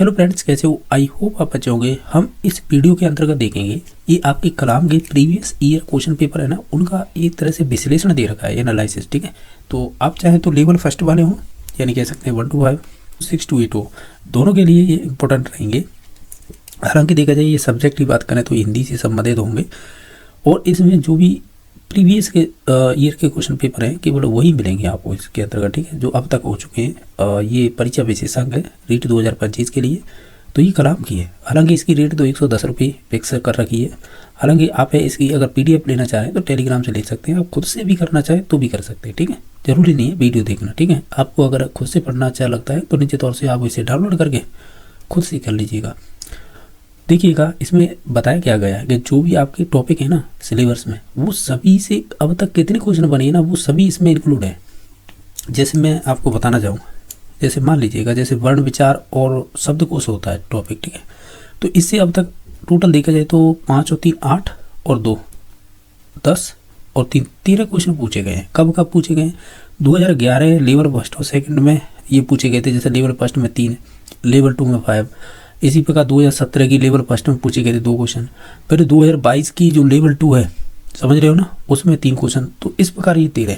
Hello friends, कैसे हो? I hope आप अच्छे होंगे। हम इस वीडियो के अंतर्गत देखेंगे ये आपके कलाम के प्रीवियस ईयर क्वेश्चन पेपर है ना, उनका एक तरह से विश्लेषण दे रखा है, एनालिसिस। ठीक है, तो आप चाहे तो लेवल फर्स्ट वाले हो, यानी कह सकते हैं 1 to 5, 6 to 8 हो, दोनों के लिए ये इंपॉर्टेंट रहेंगे। हालांकि देखा जाए ये सब्जेक्ट की बात करें तो हिंदी से संबंधित होंगे, और इसमें जो भी प्रीवियस के ईयर के क्वेश्चन पेपर हैं केवल वही मिलेंगे आपको इसके अंतर्गत। ठीक है, जो अब तक हो चुके हैं। ये परीक्षा विशेषज्ञ है रीट 2025 के लिए, तो ये कलाम की है। हालांकि इसकी रेट तो 110 रुपये फिक्स कर रखी है। हालांकि आप इसकी अगर PDF लेना चाहें तो टेलीग्राम से ले सकते हैं, आप खुद से भी करना चाहें तो भी कर सकते हैं। ठीक है, जरूरी नहीं है वीडियो देखना। ठीक है, आपको अगर खुद से पढ़ना अच्छा लगता है तो नीचे तौर से आप इसे डाउनलोड करके खुद से कर लीजिएगा। देखिएगा, इसमें बताया क्या गया है कि जो भी आपके टॉपिक है ना सिलेबस में, वो सभी से अब तक कितने क्वेश्चन बने हैं ना, वो सभी इसमें इंक्लूड है। जैसे मैं आपको बताना चाहूँ, जैसे मान लीजिएगा जैसे वर्ण विचार और शब्दकोश होता है टॉपिक। ठीक है, तो इससे अब तक टोटल देखा जाए तो 5 और 3 8 और 2 10 और 3 13 क्वेश्चन पूछे गए हैं। कब कब पूछे गए हैं? 2011 लेवल फर्स्ट और सेकंड में ये पूछे गए थे। जैसे लेवल फर्स्ट में 3, लेवल 2 में 5। इसी प्रकार 2017 की लेवल फर्स्ट में पूछे गए थे 2 क्वेश्चन। फिर 2022 की जो लेवल 2 है, समझ रहे हो ना, उसमें 3 क्वेश्चन। तो इस प्रकार ये 13।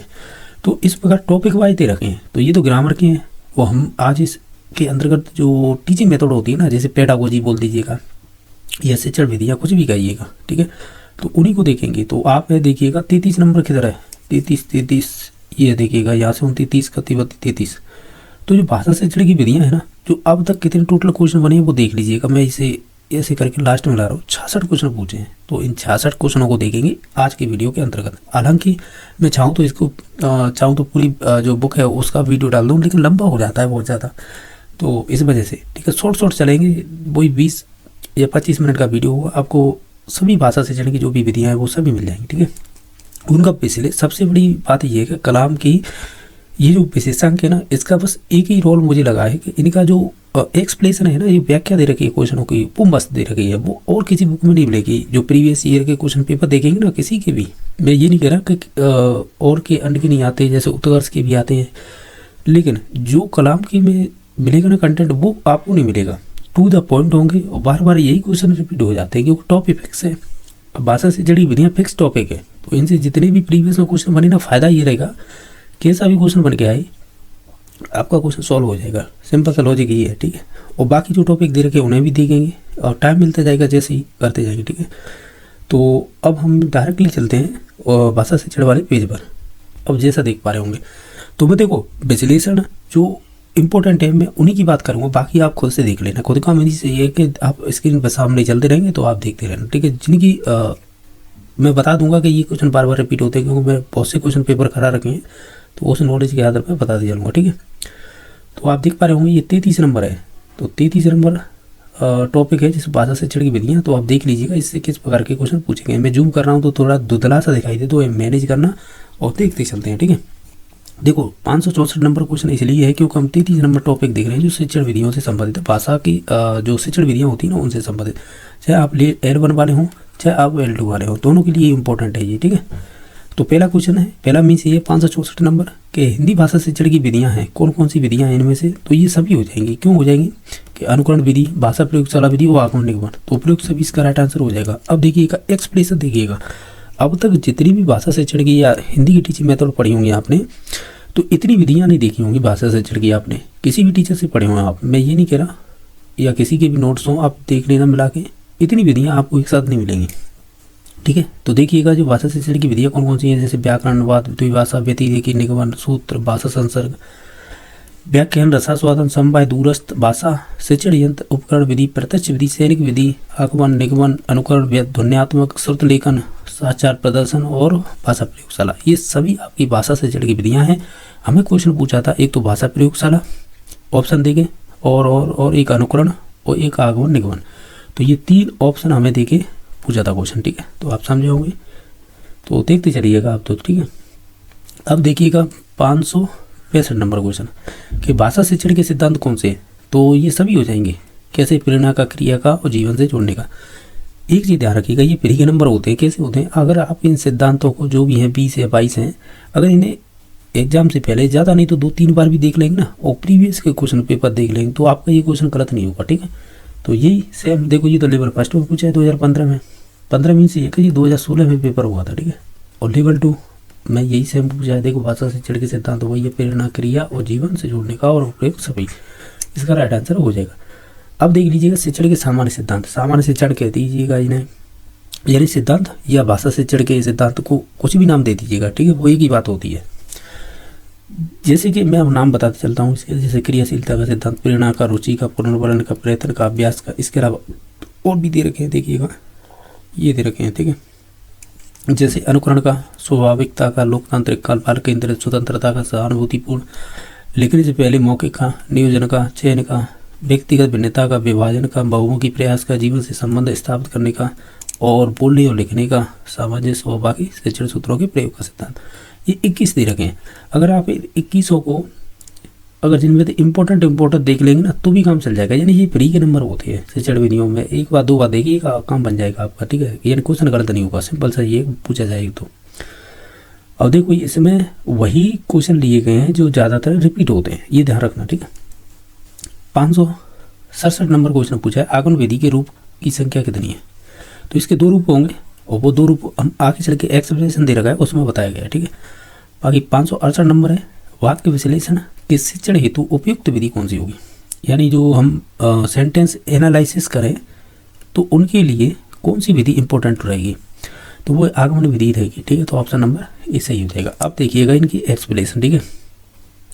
तो इस प्रकार टॉपिक वाइज 13 के हैं। तो ये तो ग्रामर के हैं, वो हम आज इसके अंतर्गत जो टीचिंग मेथड होती है ना, जैसे पेडागोजी बोल दीजिएगा या शिक्षण विधि या कुछ भी कहिएगा। ठीक है, तो उन्हीं को देखेंगे। तो आप देखिएगा 33 नंबर किधर है? 33 ये देखिएगा, यहाँ से 29 का 33। तो जो भाषा शिक्षण की विधियाँ है ना, जो अब तक कितने टोटल क्वेश्चन बने हैं वो देख लीजिएगा। मैं इसे ऐसे करके लास्ट में ला रहा हूँ। 66 क्वेश्चन पूछे हैं। तो इन 66 क्वेश्चनों को देखेंगे आज की वीडियो के अंतर्गत। हालांकि मैं चाहूँ तो इसको पूरी जो बुक है उसका वीडियो डाल दूँ, लेकिन लंबा हो जाता है बहुत ज़्यादा, तो इस वजह से। ठीक है, शॉर्ट चलेंगे, वही 20 या 25 मिनट का वीडियो होगा। आपको सभी भाषा शिक्षण की जो भी विधियाँ हैं वो सभी मिल जाएंगी। ठीक है, उनका पिछले सबसे बड़ी बात ये है कि कलाम की ये जो विशेषांक है ना, इसका बस एक ही रोल मुझे लगा है कि इनका जो एक्सप्लेनेशन है ना, ये व्याख्या दे रखी है क्वेश्चनों की, वो मस्त दे रखी है। वो और किसी बुक में नहीं मिलेगी। जो प्रीवियस ईयर के क्वेश्चन पेपर देखेंगे ना किसी के भी, मैं ये नहीं कह रहा कि और के अंड के नहीं आते, जैसे उत्कर्ष के भी आते हैं, लेकिन जो कलाम की में मिलेगा ना कंटेंट, वो आपको नहीं मिलेगा। टू द पॉइंट होंगे और बार बार यही क्वेश्चन रिपीट हो जाते हैं, क्योंकि टॉपिक फिक्स है। भाषा से जुड़ी विधियाँ फिक्स टॉपिक है, तो इनसे जितने भी प्रीवियस में क्वेश्चन बने ना, फायदा ये रहेगा कैसा भी क्वेश्चन बन के आए आपका क्वेश्चन सॉल्व हो जाएगा। सिंपल सा लॉजिक ये है। ठीक है, और बाकी जो टॉपिक दे रखे उन्हें भी देखेंगे और टाइम मिलता जाएगा जैसे ही करते जाएंगे। ठीक है, तो अब हम डायरेक्टली चलते हैं भाषा शिक्षण वाले पेज पर। अब जैसा देख पा रहे होंगे, तो मैं देखो विश्लेषण जो इंपॉर्टेंट है मैं उन्हीं की बात करूँगा, बाकी आप खुद से देख लेना। खुद का मेरी से ये है कि आप स्क्रीन पर सामने चलते रहेंगे तो आप देखते रहना। ठीक है, जिनकी मैं बता दूंगा कि ये क्वेश्चन बार बार रिपीट होते हैं, क्योंकि मैं बहुत से क्वेश्चन पेपर करा रखे हैं, तो उस नॉलेज के आधार पर बताते चलूँगा। ठीक है, तो आप देख पा रहे होंगे ये 33 नंबर है। तो 33 नंबर टॉपिक है जिस भाषा शिक्षण की विधियाँ। तो आप देख लीजिएगा इससे किस प्रकार के क्वेश्चन पूछे गए। मैं जूम कर रहा हूँ तो थोड़ा धुंधला सा दिखाई दे, तो मैनेज करना और देखते चलते हैं। ठीक है, देखो 564 नंबर क्वेश्चन इसलिए है क्योंकि हम 33 नंबर टॉपिक देख रहे हैं जो शिक्षण विधियों से संबंधित है। भाषा की जो शिक्षण विधियाँ होती हैं ना, उनसे संबंधित, चाहे आप L1 वाले हों चाहे आप L2 वाले हों, दोनों के लिए इंपॉर्टेंट है ये। ठीक है, तो पहला क्वेश्चन है, पहला मीन्स ये 564 नंबर के हिंदी भाषा शिक्षण की विधियाँ हैं। कौन कौन सी विधियाँ हैं इनमें से? तो ये सभी हो जाएंगी। क्यों हो जाएंगी? कि अनुकरण विधि, भाषा प्रयोगशाला विधि और आगमन निगमन। तो प्रयोग सभी इसका राइट आंसर हो जाएगा। अब देखिएगा एक्सप्रेशन देखिएगा। अब तक जितनी भी भाषा शिक्षण की या हिंदी की टीचिंग मेथड पढ़ी होंगी आपने, तो इतनी विधियाँ नहीं देखी होंगी भाषा शिक्षण की आपने, किसी भी टीचर से पढ़े हों आप। मैं ये नहीं कह रहा, या किसी के भी नोट्स हों आप देख लेना मिला के, इतनी विधियाँ आपको एक साथ नहीं मिलेंगी। ठीक है, तो देखिएगा जो भाषा शिक्षण की विधियाँ कौन कौन सी हैं, जैसे व्याकरण, वाद, द्विभाषा, व्यतिरेकी, निगमन, सूत्र, भाषा संसर्ग, व्याख्यान, रसास्वादन, समवाय, दूरस्थ, भाषा शिक्षण यंत्र, उपकरण विधि, प्रत्यक्ष विधि, सैनिक विधि, आगमन, निगमन, अनुकरण, ध्वन्यात्मक, श्रुत लेखन, साक्षात प्रदर्शन और भाषा प्रयोगशाला। ये सभी आपकी भाषा शिक्षण की विधियाँ हैं। हमें क्वेश्चन पूछा था, एक तो भाषा प्रयोगशाला ऑप्शन देके, और एक अनुकरण और एक आगमन निगमन। तो ये 3 ऑप्शन हमें देके पूछा था क्वेश्चन। ठीक है, तो आप समझे होंगे, तो देखते चलिएगा आप तो। ठीक है, अब देखिएगा 565 नंबर क्वेश्चन कि भाषा शिक्षण के सिद्धांत कौन से? तो ये सभी हो जाएंगे। कैसे? प्रेरणा का, क्रिया का और जीवन से जोड़ने का। एक चीज़ ध्यान रखिएगा, ये फ्री के नंबर होते हैं। कैसे होते हैं? अगर आप इन सिद्धांतों को, जो भी हैं 20 या 22 हैं, अगर इन्हें एग्जाम से पहले ज़्यादा नहीं तो 2-3 बार भी देख लेंगे ना, और प्रीवियस के क्वेश्चन पेपर देख लेंगे, तो आपका ये क्वेश्चन गलत नहीं होगा। ठीक है, तो यही सेम देखो, ये तो लेवल फर्स्ट में पूछा है 2015 में, 15 मीन से ये कि 2016 में पेपर हुआ था। ठीक है, और लेवल 2 में यही सेम पूछा है। देखो, भाषा शिक्षण के सिद्धांत वही है, प्रेरणा, क्रिया और जीवन से जोड़ने का और उपयोग सभी, इसका राइट आंसर हो जाएगा। अब देख लीजिएगा शिक्षण के सामान्य सिद्धांत। सामान्य शिक्षण कह दीजिएगा इन्हें, यानी सिद्धांत या भाषा शिक्षण के सिद्धांत को कुछ भी नाम दे दीजिएगा। ठीक है, वो एक ही बात होती है। जैसे कि मैं नाम बताते चलता हूँ इसके, जैसे क्रियाशीलता का सिद्धांत, प्रेरणा का, रुचि का, पुनर्वलन का, प्रयत्न का, अभ्यास का, इसके अलावा और भी दे रखे हैं, देखिएगा ये दे रखे हैं। ठीक है, जैसे अनुकरण का, स्वाभाविकता का, लोकतांत्रिक का, बाल केंद्रित, स्वतंत्रता का, सहानुभूतिपूर्ण, लिखने से पहले मौखिक का, नियोजन का, चयन का, व्यक्तिगत भिन्नता का, विभाजन का, बहुमुखी प्रयास का, जीवन से संबंध स्थापित करने का, और बोलने और लिखने का, सामंजस्य और बाकी शिक्षण सूत्रों के प्रयोग का सिद्धांत। ये 21 दे रखे हैं। अगर आप 21 को अगर जिनमें तो इम्पोर्टेंट देख लेंगे ना, तो भी काम चल जाएगा। यानी ये फ्री के नंबर होते हैं शिक्षण विधियों में, एक बार 2 बार देखिए काम बन जाएगा आपका। ठीक है, यानी क्वेश्चन गलत नहीं होगा, सिंपल सा ये पूछा जाएगा। तो अब देखो, इसमें वही क्वेश्चन लिए गए हैं जो ज़्यादातर रिपीट होते हैं, ये ध्यान रखना। ठीक है, 567 नंबर क्वेश्चन पूछा है, आगमन विधि के रूप की संख्या कितनी है? तो इसके 2 रूप होंगे, और वो 2 रूप हम आगे चल के एक्सप्लेनेशन दे रखा है उसमें बताया गया है। ठीक है, बाकी 568 नंबर है, वाक्य विश्लेषण के शिक्षण हेतु उपयुक्त विधि कौन सी होगी? यानी जो हम सेंटेंस एनालिसिस करें तो उनके लिए कौन सी विधि इंपॉर्टेंट रहेगी? तो वो आगमन विधि रहेगी। ठीक है, तो ऑप्शन नंबर ये सही हो जाएगा। अब देखिएगा इनकी एक्सप्लेनेशन। ठीक है,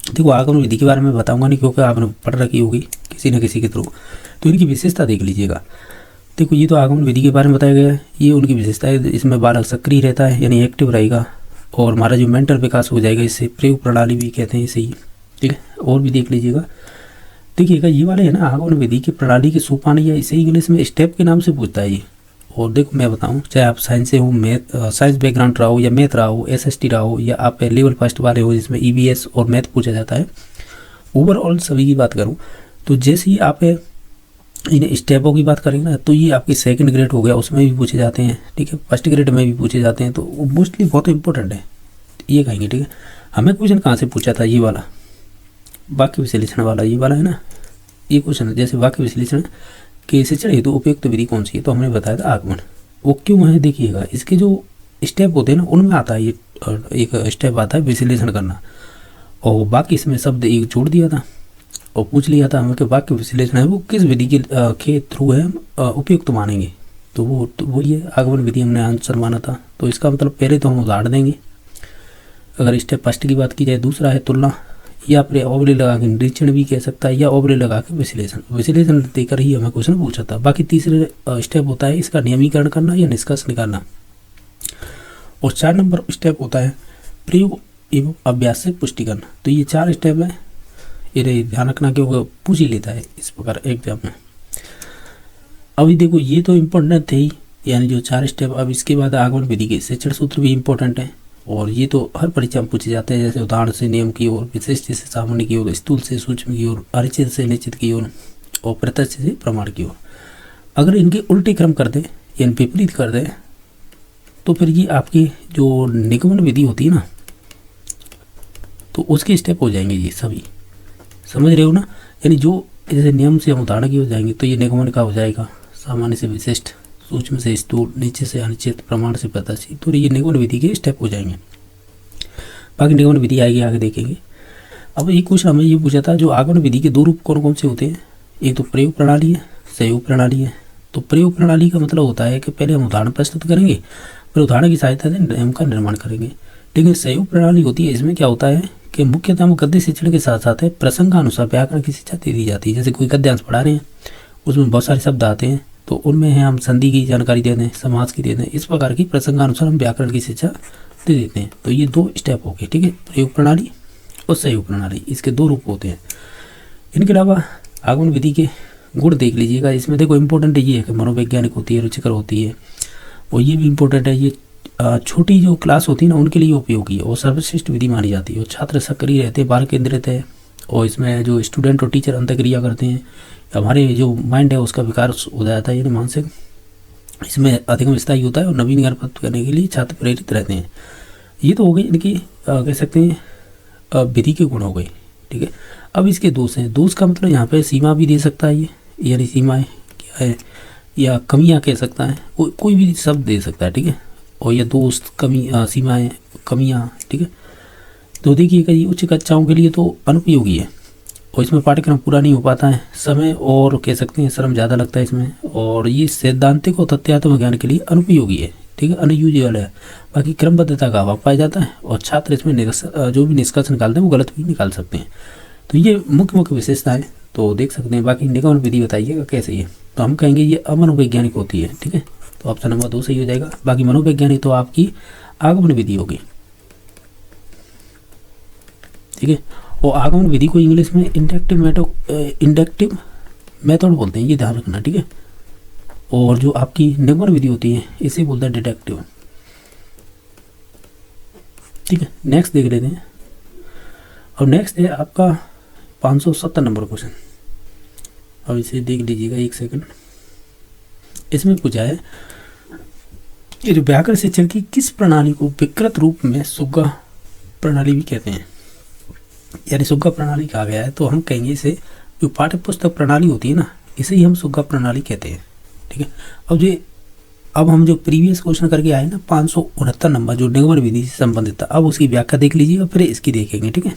देखो आगमन विधि के बारे में बताऊंगा नहीं, क्योंकि आपने पढ़ रखी होगी किसी न किसी के थ्रू, तो इनकी विशेषता देख लीजिएगा। देखो, ये तो आगमन विधि के बारे में बताया गया है, ये उनकी विशेषता है। इसमें बालक सक्रिय रहता है, यानी एक्टिव रहेगा, और हमारा जो मेंटल विकास हो जाएगा, इससे प्रयोग प्रणाली भी कहते हैं इसे ही। ठीक है, और भी देख लीजिएगा। देखिएगा, ये वाले है ना आगमन विधि की प्रणाली के सोपान, या इसे इंग्लिश में स्टेप के नाम से पूछता है ये। और देखो मैं बताऊं, चाहे आप साइंस से हो, साइंस बैकग्राउंड रहा हो, या मैथ रहा हो, SST रहा हो, या आप लेवल फर्स्ट वाले हो जिसमें EVS और मैथ पूछा जाता है, ओवरऑल सभी की बात करूँ तो जैसे ही आप इन स्टेपों की बात करेंगे ना, तो ये आपकी सेकंड ग्रेड हो गया, उसमें भी पूछे जाते हैं। ठीक है, फर्स्ट ग्रेड में भी पूछे जाते हैं, तो वो मोस्टली बहुत इंपॉर्टेंट है, ये कहेंगे। ठीक है, हमें क्वेश्चन कहाँ से पूछा था? ये वाला वाक्य विश्लेषण वाला, ये वाला है ना, ये क्वेश्चन जैसे वाक्य विश्लेषण के शिक्षण हेतु उपयुक्त विधि कौन सी है? तो हमने बताया था आगमन। वो क्यों है? देखिएगा, इसके जो स्टेप होते हैं ना, उनमें आता है ये एक स्टेप आता है विश्लेषण करना, और बाकी इसमें शब्द एक जोड़ दिया था और पूछ लिया था हमें कि वाक्य विश्लेषण है वो किस विधि के थ्रू है उपयुक्त मानेंगे। तो वो ये आगमन विधि हमने आंसर माना था। तो इसका मतलब पहले तो हम उदाहरण देंगे। अगर स्टेप फर्स्ट की बात की जाए, दूसरा है तुलना, या फिर ओवरे लगा के निरीक्षण भी कह सकता है, या ओवरे लगा के विश्लेषण देकर ही हमें क्वेश्चन पूछा था। बाकी तीसरे स्टेप होता है इसका नियमीकरण करना या निष्कर्ष निकालना, और 4 नंबर स्टेप होता है प्रयोग एवं अभ्यास से पुष्टि करना। तो ये 4 स्टेप है, ये ध्यान रखना कि वो पूछ ही लेता है इस प्रकार एग्जाम में। अभी देखो, ये तो इम्पोर्टेंट थे ही, यानी जो 4 स्टेप। अब इसके बाद आगमन विधि के शिक्षण सूत्र भी इम्पोर्टेंट है, और ये तो हर परीक्षा में पूछे जाते हैं। जैसे उदाहरण से नियम की ओर, विशिष्ट से सामान्य की ओर, स्थूल से सूक्ष्म की ओर, अनिश्चित से निश्चित की ओर, और प्रत्यक्ष से प्रमाण की ओर। अगर इनके उल्टे क्रम कर दें यानी विपरीत कर दें, तो फिर ये आपकी जो निगमन विधि होती है ना, तो उसके स्टेप हो जाएंगे ये सभी। समझ रहे हो ना? यानी जो जैसे नियम से हम उदाहरण की हो जाएंगे, तो ये निगमन का हो जाएगा, सामान्य से विशिष्ट, सूक्ष्म से स्थूल, नीचे से अनिश्चित, प्रमाण से प्रत्यक्ष। तो ये निगमन विधि के स्टेप हो जाएंगे। बाकी निगमन विधि आएगी, आगे देखेंगे। अब ये क्वेश्चन हमें ये पूछा था, जो आगमन विधि के 2 रूप कौन कौन से होते हैं? एक तो प्रयोग प्रणाली है, सहयोग प्रणाली है। तो प्रयोग प्रणाली का मतलब होता है कि पहले हम उदाहरण प्रस्तुत करेंगे, फिर उदाहरण की सहायता से नियम का निर्माण करेंगे। लेकिन सहयोग प्रणाली होती है, इसमें क्या होता है कि मुख्यतः गद्य शिक्षण के साथ साथ प्रसंगानुसार व्याकरण की शिक्षा दे दी जाती है। जैसे कोई गद्यांश पढ़ा रहे हैं, उसमें बहुत सारे शब्द आते हैं, तो उनमें है हम संधि की जानकारी दे दें, समास की दे दें, इस प्रकार की प्रसंगानुसार हम व्याकरण की शिक्षा दे देते हैं। तो ये 2 स्टेप हो गए। ठीक है, प्रयोग प्रणाली और सहयोग प्रणाली, इसके 2 रूप होते हैं। इनके अलावा आगमन विधि के गुण देख लीजिएगा। इसमें देखो इंपॉर्टेंट ये है कि मनोवैज्ञानिक होती है, रुचिकर होती है, और ये भी इम्पोर्टेंट है, ये छोटी जो क्लास होती है ना उनके लिए उपयोगी है और सर्वश्रेष्ठ विधि मानी जाती है। और छात्र सक्रिय रहते हैं, बाल केंद्रित है, और इसमें जो स्टूडेंट और टीचर अंतःक्रिया करते हैं, हमारे जो माइंड है उसका विकास हो जाता है, यानी मानसिक इसमें अधिक स्थायी होता है, और नवीनीकरण प्राप्त करने के लिए छात्र प्रेरित रहते हैं। ये तो हो गई इनकी कह सकते हैं विधि के गुण हो गए, ठीक है। अब इसके दोष हैं। दोष का मतलब यहाँ पे सीमा भी दे सकता है ये, यानी सीमाएं क्या है, या कमियां कह सकता है, कोई भी शब्द दे सकता है, ठीक है। और या दोस्त, कमी, सीमाएं, कमियां, ठीक है। तो देखिएगा ये उच्च कक्षाओं के लिए तो अनुपयोगी है और इसमें पाठ्यक्रम पूरा नहीं हो पाता है, समय और कह सकते हैं श्रम ज़्यादा लगता है इसमें, और ये सैद्धांतिक और तथ्यात्मक ज्ञान के लिए अनुपयोगी है, ठीक है, अनयूजुअल है। बाकी क्रमबद्धता का अभाव पाया जाता है और छात्र इसमें जो भी निष्कर्ष निकालते हैं वो गलत भी निकाल सकते हैं। तो ये मुख्य विशेषताएं तो देख सकते हैं। बाकी निगमन विधि बताइएगा कैसे है, तो हम कहेंगे ये अमनोवैज्ञानिक होती है, ठीक है। तो ऑप्शन नंबर 2 सही हो जाएगा। बाकी मनोवैज्ञानिक तो आपकी आगमन विधि होगी, ठीक है। और आगमन विधि को इंग्लिश में इंडक्टिव मेथड बोलते हैं, ये ध्यान रखना, ठीक है। और जो आपकी निगमन विधि होती है इसे बोलते हैं डिडक्टिव, ठीक है। नेक्स्ट देख लेते हैं। और नेक्स्ट है आपका 570 नंबर क्वेश्चन। अब इसे देख लीजिएगा, एक सेकंड। इसमें पूछा है ये जो व्याकरण शिक्षण की किस प्रणाली को विकृत रूप में सुग्गा प्रणाली भी कहते हैं, यानी सुग्गा प्रणाली कहा गया है। तो हम कहेंगे इसे, जो पाठ्य पुस्तक प्रणाली होती है ना, इसे ही हम सुग्गा प्रणाली कहते हैं, ठीक है। अब हम जो प्रीवियस क्वेश्चन करके आए ना 569 नंबर, जो निगमन विधि से संबंधित था, अब उसकी व्याख्या देख लीजिए और फिर इसकी देखेंगे, ठीक है।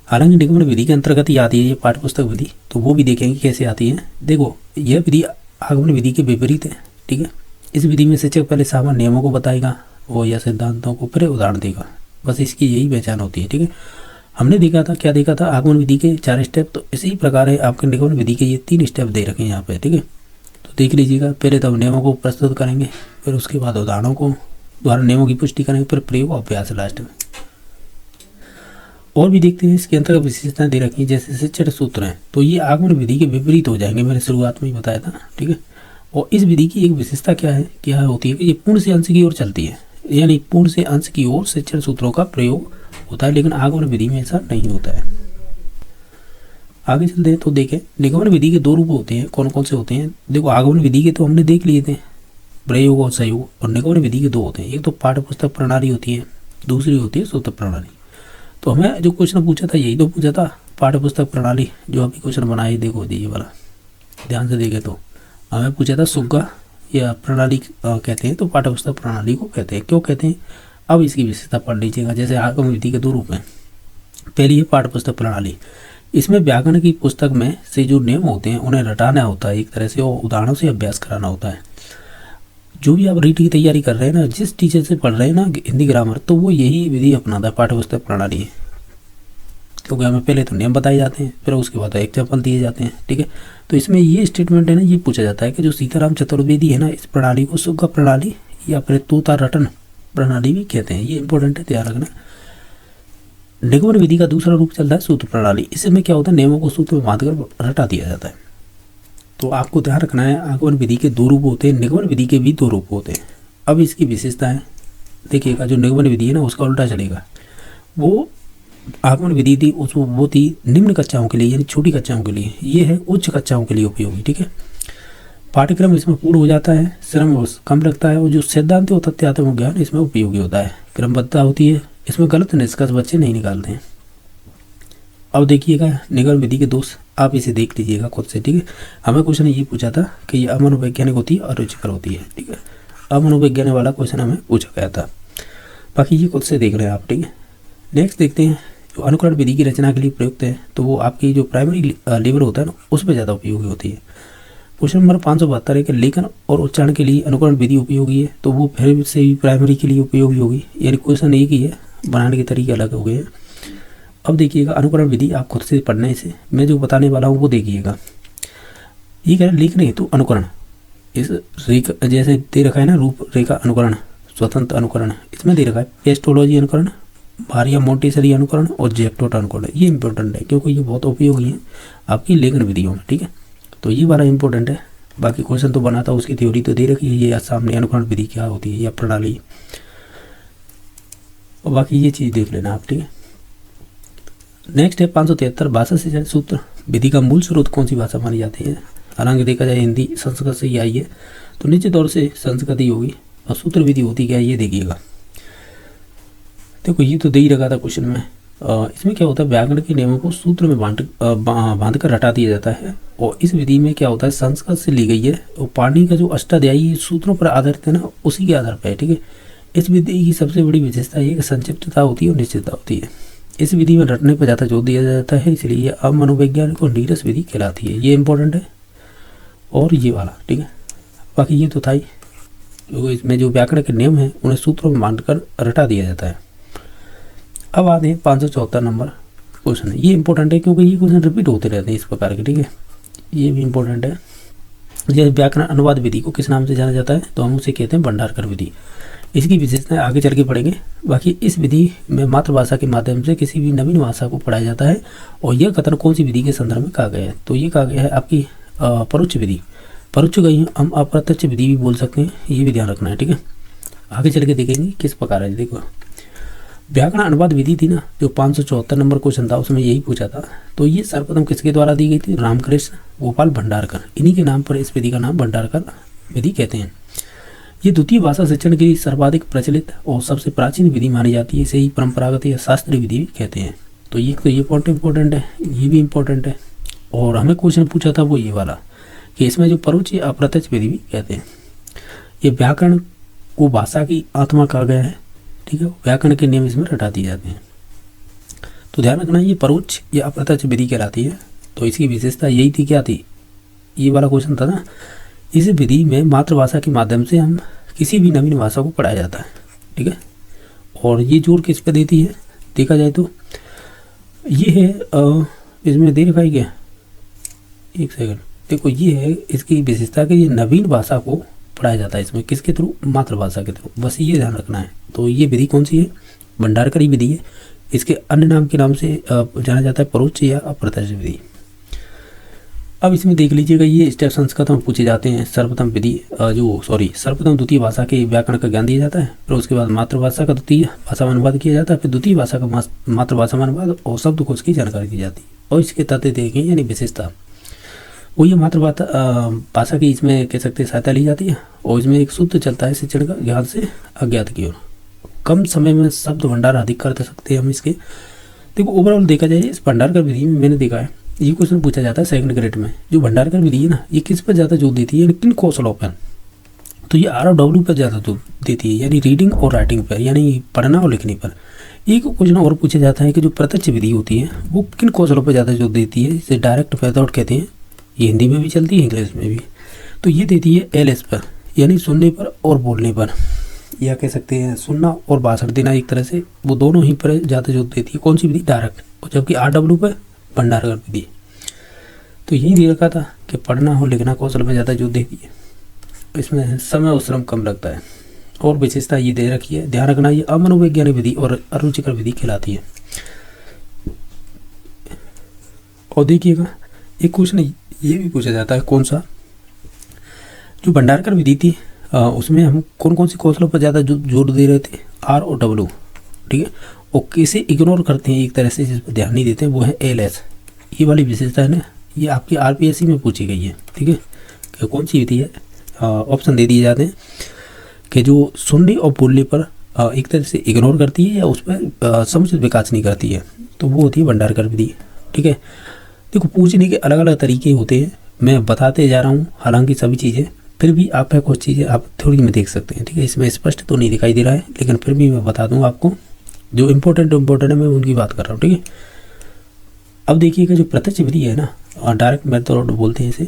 हालांकि निगमन विधि के अंतर्गत ही आती है ये पाठ्य पुस्तक विधि, तो वो भी देखेंगे कैसे आती है। देखो, यह विधि आगमन विधि के विपरीत है, ठीक है। इस विधि में शिक्षक पहले सामान्य नियमों को बताएगा वो या सिद्धांतों को, फिर उदाहरण देगा, बस इसकी यही पहचान होती है, ठीक है। हमने देखा था, क्या देखा था, आगमन विधि के 4 स्टेप, तो इसी प्रकार है आपके निगमन विधि के ये 3 स्टेप दे रखे हैं यहाँ पे, ठीक है। तो देख लीजिएगा, पहले तो नियमों को प्रस्तुत करेंगे, फिर उसके बाद उदाहरणों को द्वारा नियमों की पुष्टि करेंगे, फिर प्रयोग और अभ्यास लास्ट में। और भी देखते हैं इसके अंतर्गत विशेषताएं दे रखी हैं, जैसे शिक्षण सूत्र हैं, तो ये आगमन विधि के विपरीत हो जाएंगे, मैंने शुरुआत में ही बताया था, ठीक है। और इस विधि की एक विशेषता क्या होती है कि ये पूर्ण से अंश की ओर चलती है, यानी पूर्ण से अंश की ओर शिक्षण सूत्रों का प्रयोग होता है, लेकिन आगमन विधि में ऐसा नहीं होता है। आगे चलते हैं तो देखें, निगमन विधि के 2 रूप होते हैं, कौन कौन से होते हैं। देखो, आगमन विधि के तो हमने देख लिए थे, प्रयोग और सहयोग, और निगमन विधि के 2 होते हैं। एक तो पाठ्य पुस्तक प्रणाली होती है, दूसरी होती है सूत्र प्रणाली। तो हमें जो क्वेश्चन पूछा था यही तो पूछा था, पाठ्य पुस्तक प्रणाली, जो अभी क्वेश्चन बनाए, देखो ये वाला ध्यान से देखे तो हमें पूछा था सुग्गा या प्रणाली कहते हैं, तो पाठ्य पुस्तक प्रणाली को कहते हैं। क्यों कहते हैं, अब इसकी विशेषता पढ़ लीजिएगा। जैसे आगमन विधि के 2 रूप हैं। पहली है पाठ्य पुस्तक प्रणाली, इसमें व्याकरण की पुस्तक में से जो नियम होते हैं उन्हें रटाना होता है एक तरह से, और उदाहरणों से अभ्यास कराना होता है। जो भी आप रीट की तैयारी कर रहे हैं ना, जिस टीचर से पढ़ रहे हैं ना हिंदी ग्रामर, तो वो यही विधि अपनाता है, पाठ्य पुस्तक प्रणाली है। क्योंकि हमें पहले तो नियम बताए जाते हैं, फिर उसके बाद एग्जाम्पल दिए जाते हैं, ठीक है। तो इसमें ये स्टेटमेंट है ना, ये पूछा जाता है कि जो सीताराम चतुर्वेदी है ना, इस प्रणाली को सुग्गा प्रणाली या फिर तोता रटन प्रणाली भी कहते हैं। ये इंपॉर्टेंट है, ध्यान रखना। निगमन विधि का दूसरा रूप चलता है सूत्र प्रणाली। इसमें क्या होता है, नियमों को सूत्र में बांधकर रटा दिया जाता है। तो आपको ध्यान रखना है, आगमन विधि के 2 रूप होते हैं, निगमन विधि के भी 2 रूप होते हैं। अब इसकी विशेषताएं देखिएगा। जो निगमन विधि है ना, उसका उल्टा चलेगा। वो आगमन विधि थी वो थी निम्न कक्षाओं के लिए, यानी छोटी कक्षाओं के लिए। ये है उच्च कक्षाओं के लिए उपयोगी, ठीक है। पाठ्यक्रम इसमें पूर्ण हो जाता है, श्रम कम लगता है, और जो सिद्धांत और तथ्यात्मक ज्ञान इसमें उपयोगी होता है। क्रमबद्धता होती है, इसमें गलत निष्कर्ष बच्चे नहीं निकालते हैं। अब देखिएगा निगमन विधि के दोष, आप इसे देख लीजिएगा खुद से, ठीक है। हमें क्वेश्चन ये पूछा था कि ये अमनोवैज्ञानिक होती है और रुचिकर होती है, ठीक है। अमनोवैज्ञानिक वाला क्वेश्चन हमें पूछा गया था, बाकी ये खुद से देख रहे हैं आप, ठीक है। नेक्स्ट देखते हैं, जो अनुकरण विधि की रचना के लिए प्रयुक्त है, तो वो आपकी जो प्राइमरी लेवल होता है ना, उसमें ज़्यादा उपयोगी होती है। क्वेश्चन नंबर 572 है कि लेखन और उच्चारण के लिए अनुकरण विधि उपयोगी है, तो वो फिर से भी प्राइमरी के लिए उपयोगी होगी, यानी क्वेश्चन एक ही है, बनाने के तरीके अलग हो गए हैं। अब देखिएगा अनुकरण विधि, आप खुद से पढ़ने से मैं जो बताने वाला हूँ वो देखिएगा। ये कह रहे लेखन हेतु अनुकरण, इस रेखा जैसे दे रखा है ना, रूप रेखा अनुकरण, स्वतंत्र अनुकरण, इसमें दे रखा है पेस्टोलॉजी अनुकरण, भारिया मोंटेसरी अनुकरण और जैक्टोट अनुकरण। ये इंपॉर्टेंट है क्योंकि ये बहुत उपयोगी है आपकी लेखन विधियों में, ठीक है। तो ये वाला इंपॉर्टेंट है। बाकी क्वेश्चन तो बनाता है, उसकी थ्योरी तो दे रखी है, ये सामने अनुकरण विधि क्या होती है या प्रणाली, और बाकी ये चीज़ देख लेना आप, ठीक है। नेक्स्ट है 573 भाषा से सूत्र विधि का मूल स्रोत कौन सी भाषा मानी जाती है। हालांकि देखा जाए हिंदी संस्कृत से ही आई है, तो निश्चित तौर से संस्कृत ही होगी। और सूत्र विधि होती क्या है ये देखिएगा। देखो ये तो दे ही रखा था क्वेश्चन में, इसमें क्या होता है, व्याकरण के नियमों को सूत्र में बांध कर रटा दिया जाता है। और इस विधि में क्या होता है, संस्कृत से ली गई है और पाणिनि का जो अष्टाध्यायी सूत्रों पर आधारित है ना, उसी के आधार पर है। ठीक है, इस विधि की सबसे बड़ी विशेषता ये कि संक्षिप्तता होती है और निश्चितता होती है। इस विधि में रटने पर ज़्यादा जोर दिया जाता है, इसलिए ये अमनोवैज्ञानिक और नीरस विधि कहलाती है। ये इंपॉर्टेंट है और ये वाला। ठीक है, बाकी ये तो था ही, क्योंकि इसमें जो व्याकरण के नियम हैं उन्हें सूत्रों में बांधकर रटा दिया जाता है। अब आते हैं 574 नंबर क्वेश्चन है। ये इंपॉर्टेंट है क्योंकि ये क्वेश्चन रिपीट होते रहते हैं इस प्रकार के। ठीक है, ये भी इंपॉर्टेंट है। जैसे व्याकरण अनुवाद विधि को किस नाम से जाना जाता है, तो हम उसे कहते हैं भंडारकर विधि। इसकी विशेषताएं आगे चल के पढ़ेंगे। बाकी इस विधि में मातृभाषा के माध्यम से किसी भी नवीन भाषा को पढ़ाया जाता है। और यह कथन कौन सी विधि के संदर्भ में कहा गया है, तो ये कहा गया है आपकी परोक्ष विधि। परोक्ष गई हम अप्रत्यक्ष विधि भी बोल सकते हैं, ये भी ध्यान रखना है। ठीक है, आगे चल के देखेंगे किस प्रकार है। देखो, व्याकरण अनुवाद विधि थी ना, जो 574 नंबर क्वेश्चन था उसमें यही पूछा था। तो ये सर्वप्रथम किसके द्वारा दी गई थी, रामकृष्ण गोपाल भंडारकर। इन्हीं के नाम पर इस विधि का नाम भंडारकर विधि कहते हैं। ये द्वितीय भाषा शिक्षण की सर्वाधिक प्रचलित और सबसे प्राचीन विधि मानी जाती है। इसे ही परंपरागत या शास्त्रीय विधि भी कहते हैं। तो ये पॉइंट इंपॉर्टेंट है, ये भी इंपॉर्टेंट है। और हमें क्वेश्चन पूछा था वो ये वाला कि इसमें जो परोक्ष या अप्रत्यक्ष विधि भी कहते हैं। ये व्याकरण को भाषा की आत्मा कहा गया है। ठीक है, व्याकरण के नियम इसमें रटा दिए जाते हैं। तो ध्यान रखना, ये परोक्ष या अप्रत्यक्ष विधि कहलाती है। तो इसकी विशेषता यही थी, क्या थी, ये वाला क्वेश्चन था ना। इस विधि में मातृभाषा के माध्यम से हम किसी भी नवीन भाषा को पढ़ाया जाता है। ठीक है, और ये जोर किस पे देती है, देखा जाए तो ये है इसमें दे रखा है क्या, एक सेकंड, देखो ये है इसकी विशेषता कि ये नवीन भाषा को पढ़ाया जाता है इसमें, किसके थ्रू, मातृभाषा के थ्रू। बस ये ध्यान रखना है। तो ये विधि कौन सी है, भंडारकरी विधि है। इसके अन्य नाम के नाम से जाना जाता है परोक्ष या अप्रत्यक्ष विधि। अब इसमें देख लीजिएगा, ये स्टेप संस्कृत में पूछे जाते हैं। सर्वप्रथम द्वितीय भाषा के व्याकरण का ज्ञान दिया जाता है। फिर उसके बाद मातृभाषा का द्वितीय भाषा में अनुवाद किया जाता है। फिर द्वितीय भाषा का मातृभाषा में अनुवाद और शब्दकोश की जानकारी दी जाती है। और इसके तथ्य देखें, यानी विशेषता, वो ये मातृभाषा की इसमें कह सकते सहायता ली जाती है। और इसमें एक सूत्र चलता है, शिक्षण का ज्ञान से अज्ञात की ओर। कम समय में शब्द भंडार अधिक कर सकते हैं हम इसके। देखो, ओवरऑल देखा जाए इस भंडारकर विधि में मैंने देखा है, ये क्वेश्चन पूछा जाता है सेकंड ग्रेड में। जो भंडारकर विधि है ना, ये किस पर ज़्यादा जोर देती है, यानी किन कौशलों पर, तो ये RW पर ज़्यादा जोर देती है, यानी रीडिंग और राइटिंग पर, यानी पढ़ना और लिखने पर। एक क्वेश्चन और पूछा जाता है कि जो प्रत्यक्ष विधि होती है वो किन कौशलों पर ज़्यादा जोर देती है, इसे डायरेक्ट मेथड कहते हैं। ये हिंदी में भी चलती है, इंग्लिश में भी। तो ये देती है LS पर, यानी सुनने पर और बोलने पर, या कह सकते हैं सुनना और भाषण देना, एक तरह से वो दोनों ही पर ज़्यादा जोर देती है। कौन सी विधि, डायरेक्ट। और जबकि RW पर भंडारकर विधि। तो यही दे रखा था कि पढ़ना और लिखना कौशल में ज़्यादा जोर देती है, इसमें समय और श्रम कम लगता है। और विशेषता ये दे रखी है, ध्यान रखना, ये अमनोवैज्ञानिक विधि और अरुचिकर विधि कहलाती है। और देखिएगा, एक क्वेश्चन ये भी पूछा जाता है, कौन सा, जो भंडारकर विधि थी उसमें हम कौन कौन सी कौशलों पर ज़्यादा जोर दे रहे थे, R और W। ठीक है, और किसे इग्नोर करते हैं एक तरह से, जिस पर ध्यान नहीं देते हैं, वो है LS। ये वाली विशेषता है ना, ये आपकी RPSC में पूछी गई है। ठीक है, कि कौन सी विधि है, ऑप्शन दे दिए जाते हैं कि जो सुनने और बोलने पर एक तरह से इग्नोर करती है या उस पर समुचित विकास नहीं करती है, तो वो होती है भंडारकर विधि। ठीक है, देखो पूछने के अलग अलग तरीके होते हैं, मैं बताते जा रहा हूँ हालांकि सभी चीज़ें, फिर भी आप कुछ चीज़ें आप थोड़ी में देख सकते हैं। ठीक है, इसमें स्पष्ट तो नहीं दिखाई दे रहा है, लेकिन फिर भी मैं बता दूँ आपको, जो इम्पोर्टेंट है मैं उनकी बात कर रहा हूँ। ठीक है, अब देखिएगा, जो प्रत्यक्ष विधि है ना, डायरेक्ट मेथड बोलते हैं इसे,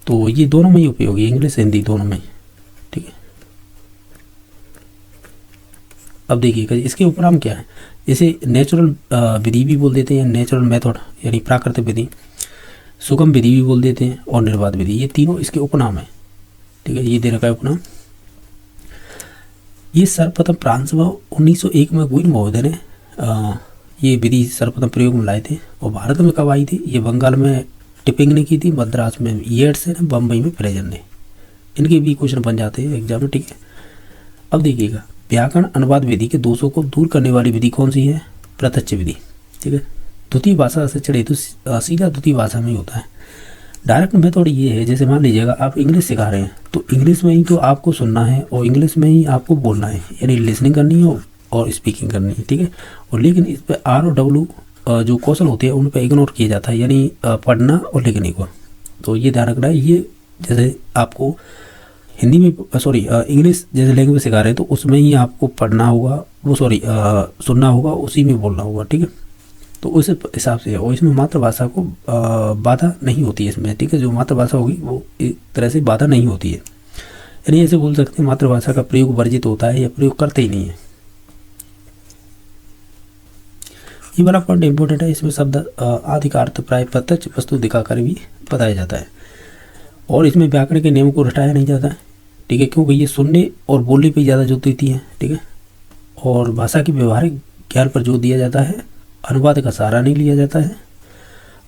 तो ये दोनों में ही उपयोगी है, इंग्लिश हिंदी दोनों में। ठीक है, अब देखिएगा इसके उपनाम क्या है, इसे नेचुरल विधि भी बोल देते हैं, नेचुरल मेथड यानी प्राकृतिक विधि, सुगम विधि भी बोल देते हैं, और निर्बाध विधि, ये तीनों इसके उपनाम है। ठीक है, ये दे रखा है उपनाम। ये सर्वप्रथम फ्रांस में 1901 में गुइन महोदय ने ये विधि सर्वप्रथम प्रयोग में लाए थे। और भारत में कब आई थी, ये बंगाल में टिपिंग ने की थी, मद्रास में येट्स ने, बम्बई में फ्रेजर ने। इनके भी क्वेश्चन बन जाते हैं एग्जाम में। ठीक है, अब देखिएगा, व्याकरण अनुवाद विधि के दोषों को दूर करने वाली विधि कौन सी है, प्रत्यक्ष विधि। ठीक है, द्वितीय भाषा से चढ़े तो सीधा द्वितीय भाषा में ही होता है। डायरेक्ट मेथड ये है, जैसे मान लीजिएगा आप इंग्लिश सिखा रहे हैं, तो इंग्लिश में ही तो आपको सुनना है और इंग्लिश में ही आपको बोलना है, यानी लिसनिंग करनी है और स्पीकिंग करनी है, ठीक है। और लेकिन इस पर आर और डब्लू जो कौशल होते हैं उन पर इग्नोर किया जाता है, यानी पढ़ना और लिखने को। तो ये ध्यान रखना है। ये जैसे आपको हिंदी में इंग्लिश जैसे लैंग्वेज सिखा रहे हैं तो उसमें ही आपको पढ़ना होगा, सुनना होगा, उसी में बोलना होगा, ठीक है। तो उस हिसाब से, और इसमें मातृभाषा को बाधा नहीं होती है इसमें, ठीक है। जो मातृभाषा होगी वो एक तरह से बाधा नहीं होती है, यानी ऐसे बोल सकते हैं मातृभाषा का प्रयोग वर्जित होता है या प्रयोग करते ही नहीं है। ये वाला पॉइंट इंपॉर्टेंट है। इसमें शब्द आदि का अर्थ प्राय प्रत्यक्ष वस्तु दिखाकर भी बताया जाता है, और इसमें व्याकरण के नियम को हटाया नहीं जाता है, ठीक है, क्योंकि ये सुनने और बोलने पे ज़्यादा जोर देती है, ठीक है। और भाषा के व्यवहारिक ज्ञान पर जोर दिया जाता है, अनुवाद का सहारा नहीं लिया जाता है,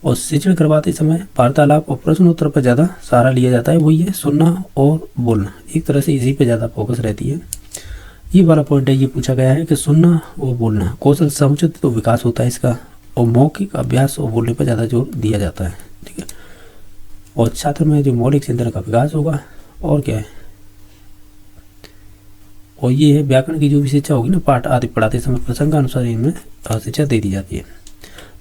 और शिक्षण करवाते समय वार्तालाप और प्रश्नोत्तर पर ज़्यादा सहारा लिया जाता है। वही है सुनना और बोलना, एक तरह से इसी पे ज़्यादा फोकस रहती है। ये वाला पॉइंट है, ये पूछा गया है कि सुनना और बोलना कौशल समुचित तो विकास होता है इसका, और मौखिक अभ्यास और बोलने पर ज़्यादा जोर दिया जाता है, ठीक है। और छात्र में जो मौलिक चिंतन का विकास होगा, और क्या है, और ये है व्याकरण की जो भी शिक्षा होगी ना, पाठ आदि पढ़ाते समय प्रसंगानुसार इनमें शिक्षा दे दी जाती है।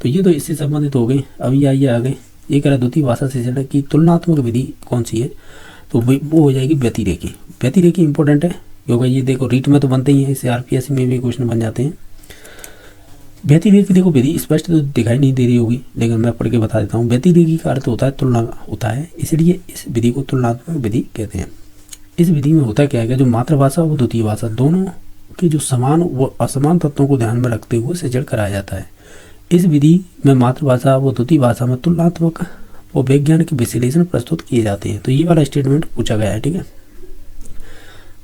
तो ये तो इससे संबंधित हो गई। अभी आइए आगे, ये कह रहा द्वितीय भाषा शिक्षण की तुलनात्मक विधि कौन सी है, तो वो हो जाएगी व्यतिरेकी। व्यतिरेकी इंपॉर्टेंट है क्योंकि ये देखो रीट में तो बनते ही हैं, इससे आरपीएससी में भी क्वेश्चन बन जाते हैं। व्यतिरेकी देखो विधि स्पष्ट तो दिखाई नहीं दे रही होगी, लेकिन मैं पढ़ के बता देता हूँ। व्यतिरेकी का अर्थ होता है तुलना होता है, इसलिए इस विधि को तुलनात्मक विधि कहते हैं। इस विधि में होता क्या है, जो मातृभाषा और द्वितीय भाषा दोनों के जो समान व असमान तत्वों को ध्यान में रखते हुए शिक्षण कराया जाता है। इस विधि में मातृभाषा व द्वितीय भाषा में तुलनात्मक व वैज्ञानिक विश्लेषण प्रस्तुत किए जाते हैं। तो ये वाला स्टेटमेंट पूछा गया है, ठीक है।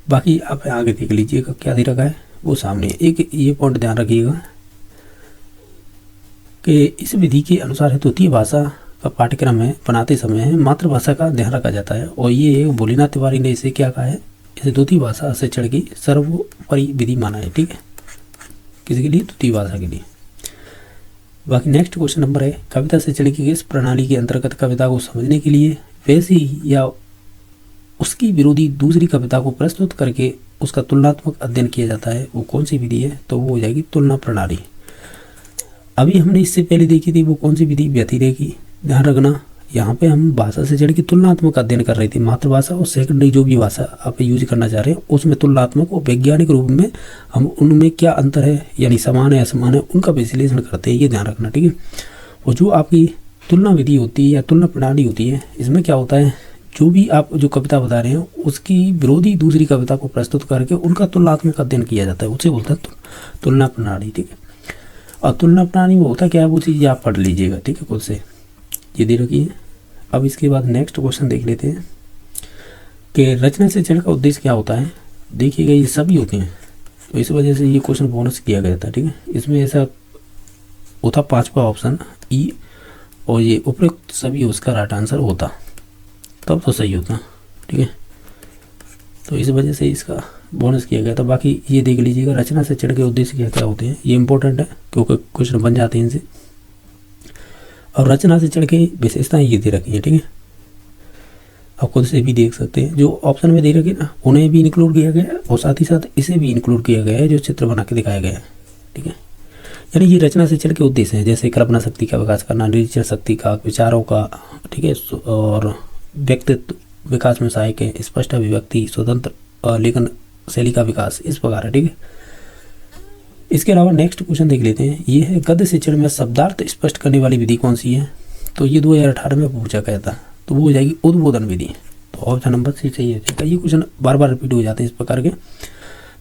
बाकी आप आगे देख लीजिएगा क्या दे रखा है वो सामने। एक ये पॉइंट ध्यान रखिएगा कि इस विधि के अनुसार द्वितीय भाषा का पाठ्यक्रम में बनाते समय मातृभाषा का ध्यान रखा जाता है, और ये भोलेनाथ तिवारी ने इसे क्या कहा है, इसे द्वितीय भाषा शिक्षण की सर्वोपरि विधि माना है, ठीक है, किसी के लिए, द्वितीय भाषा के लिए। बाकी नेक्स्ट क्वेश्चन नंबर है, कविता शिक्षण की किस प्रणाली के अंतर्गत कविता को समझने के लिए वैसी या उसकी विरोधी दूसरी कविता को प्रस्तुत करके उसका तुलनात्मक अध्ययन किया जाता है, वो कौन सी विधि है, तो वो हो जाएगी तुलना प्रणाली। अभी हमने इससे पहले देखी थी वो कौन सी विधि, व्यतिरेकी। ध्यान रखना यहाँ पे हम भाषा शिक्षण की तुलनात्मक अध्ययन कर रहे थे, मातृभाषा और सेकेंडरी जो भी भाषा आप यूज करना चाह रहे हैं उसमें तुलनात्मक और वैज्ञानिक रूप में हम उनमें क्या अंतर है, यानी समान है असमान है, उनका विश्लेषण करते हैं, ये ध्यान रखना, ठीक है। और जो आपकी तुलना विधि होती है या तुलना प्रणाली होती है, इसमें क्या होता है, जो भी आप जो कविता बता रहे हैं उसकी विरोधी दूसरी कविता को प्रस्तुत करके उनका तुलनात्मक अध्ययन किया जाता है, उसे बोलता है तुलना प्रणाली, ठीक है। और तुलना प्रणाली में होता क्या है वो चीज़ आप पढ़ लीजिएगा, ठीक है, खुद से, ये दे रखी है। अब इसके बाद नेक्स्ट क्वेश्चन देख लेते हैं कि रचना शिक्षण का उद्देश्य क्या होता है। देखिएगा ये सभी होते हैं, तो इस वजह से ये क्वेश्चन बोनस किया गया था, ठीक है। इसमें ऐसा होता पांचवा ऑप्शन ई, और ये उपयुक्त सभी उसका राइट आंसर होता, तब तो सही होता, ठीक है। तो इस वजह से इसका बोनस किया गया था। बाकी ये देख लीजिएगा रचना शिक्षण के उद्देश्य क्या क्या होते हैं, ये इंपॉर्टेंट है क्योंकि क्वेश्चन बन जाते हैं इनसे। और रचना शिक्षण की विशेषताएं ये दे रखी हैं, ठीक है, आप खुद से भी देख सकते हैं। जो ऑप्शन में दे रखे ना उन्हें भी इंक्लूड किया गया है, और साथ ही साथ इसे भी इंक्लूड किया गया है जो चित्र बना के दिखाया गया है, ठीक है। यानी ये रचना शिक्षण के उद्देश्य हैं, जैसे कल्पना शक्ति का विकास करना, निरीक्षण शक्ति का, विचारों का, ठीक है, और व्यक्तित्व विकास में सहायक है, स्पष्ट अभिव्यक्ति, स्वतंत्र लेखन शैली का विकास, इस प्रकार है, ठीक है। इसके अलावा नेक्स्ट क्वेश्चन देख लेते हैं, ये है गद्य शिक्षण में शब्दार्थ स्पष्ट करने वाली विधि कौन सी है, तो ये 2018 में पूछा गया था, तो वो हो जाएगी उद्बोधन विधि। तो ऑप्शन नंबर सी सही है, ठीक है। ये क्वेश्चन बार बार रिपीट हो जाते हैं इस प्रकार के।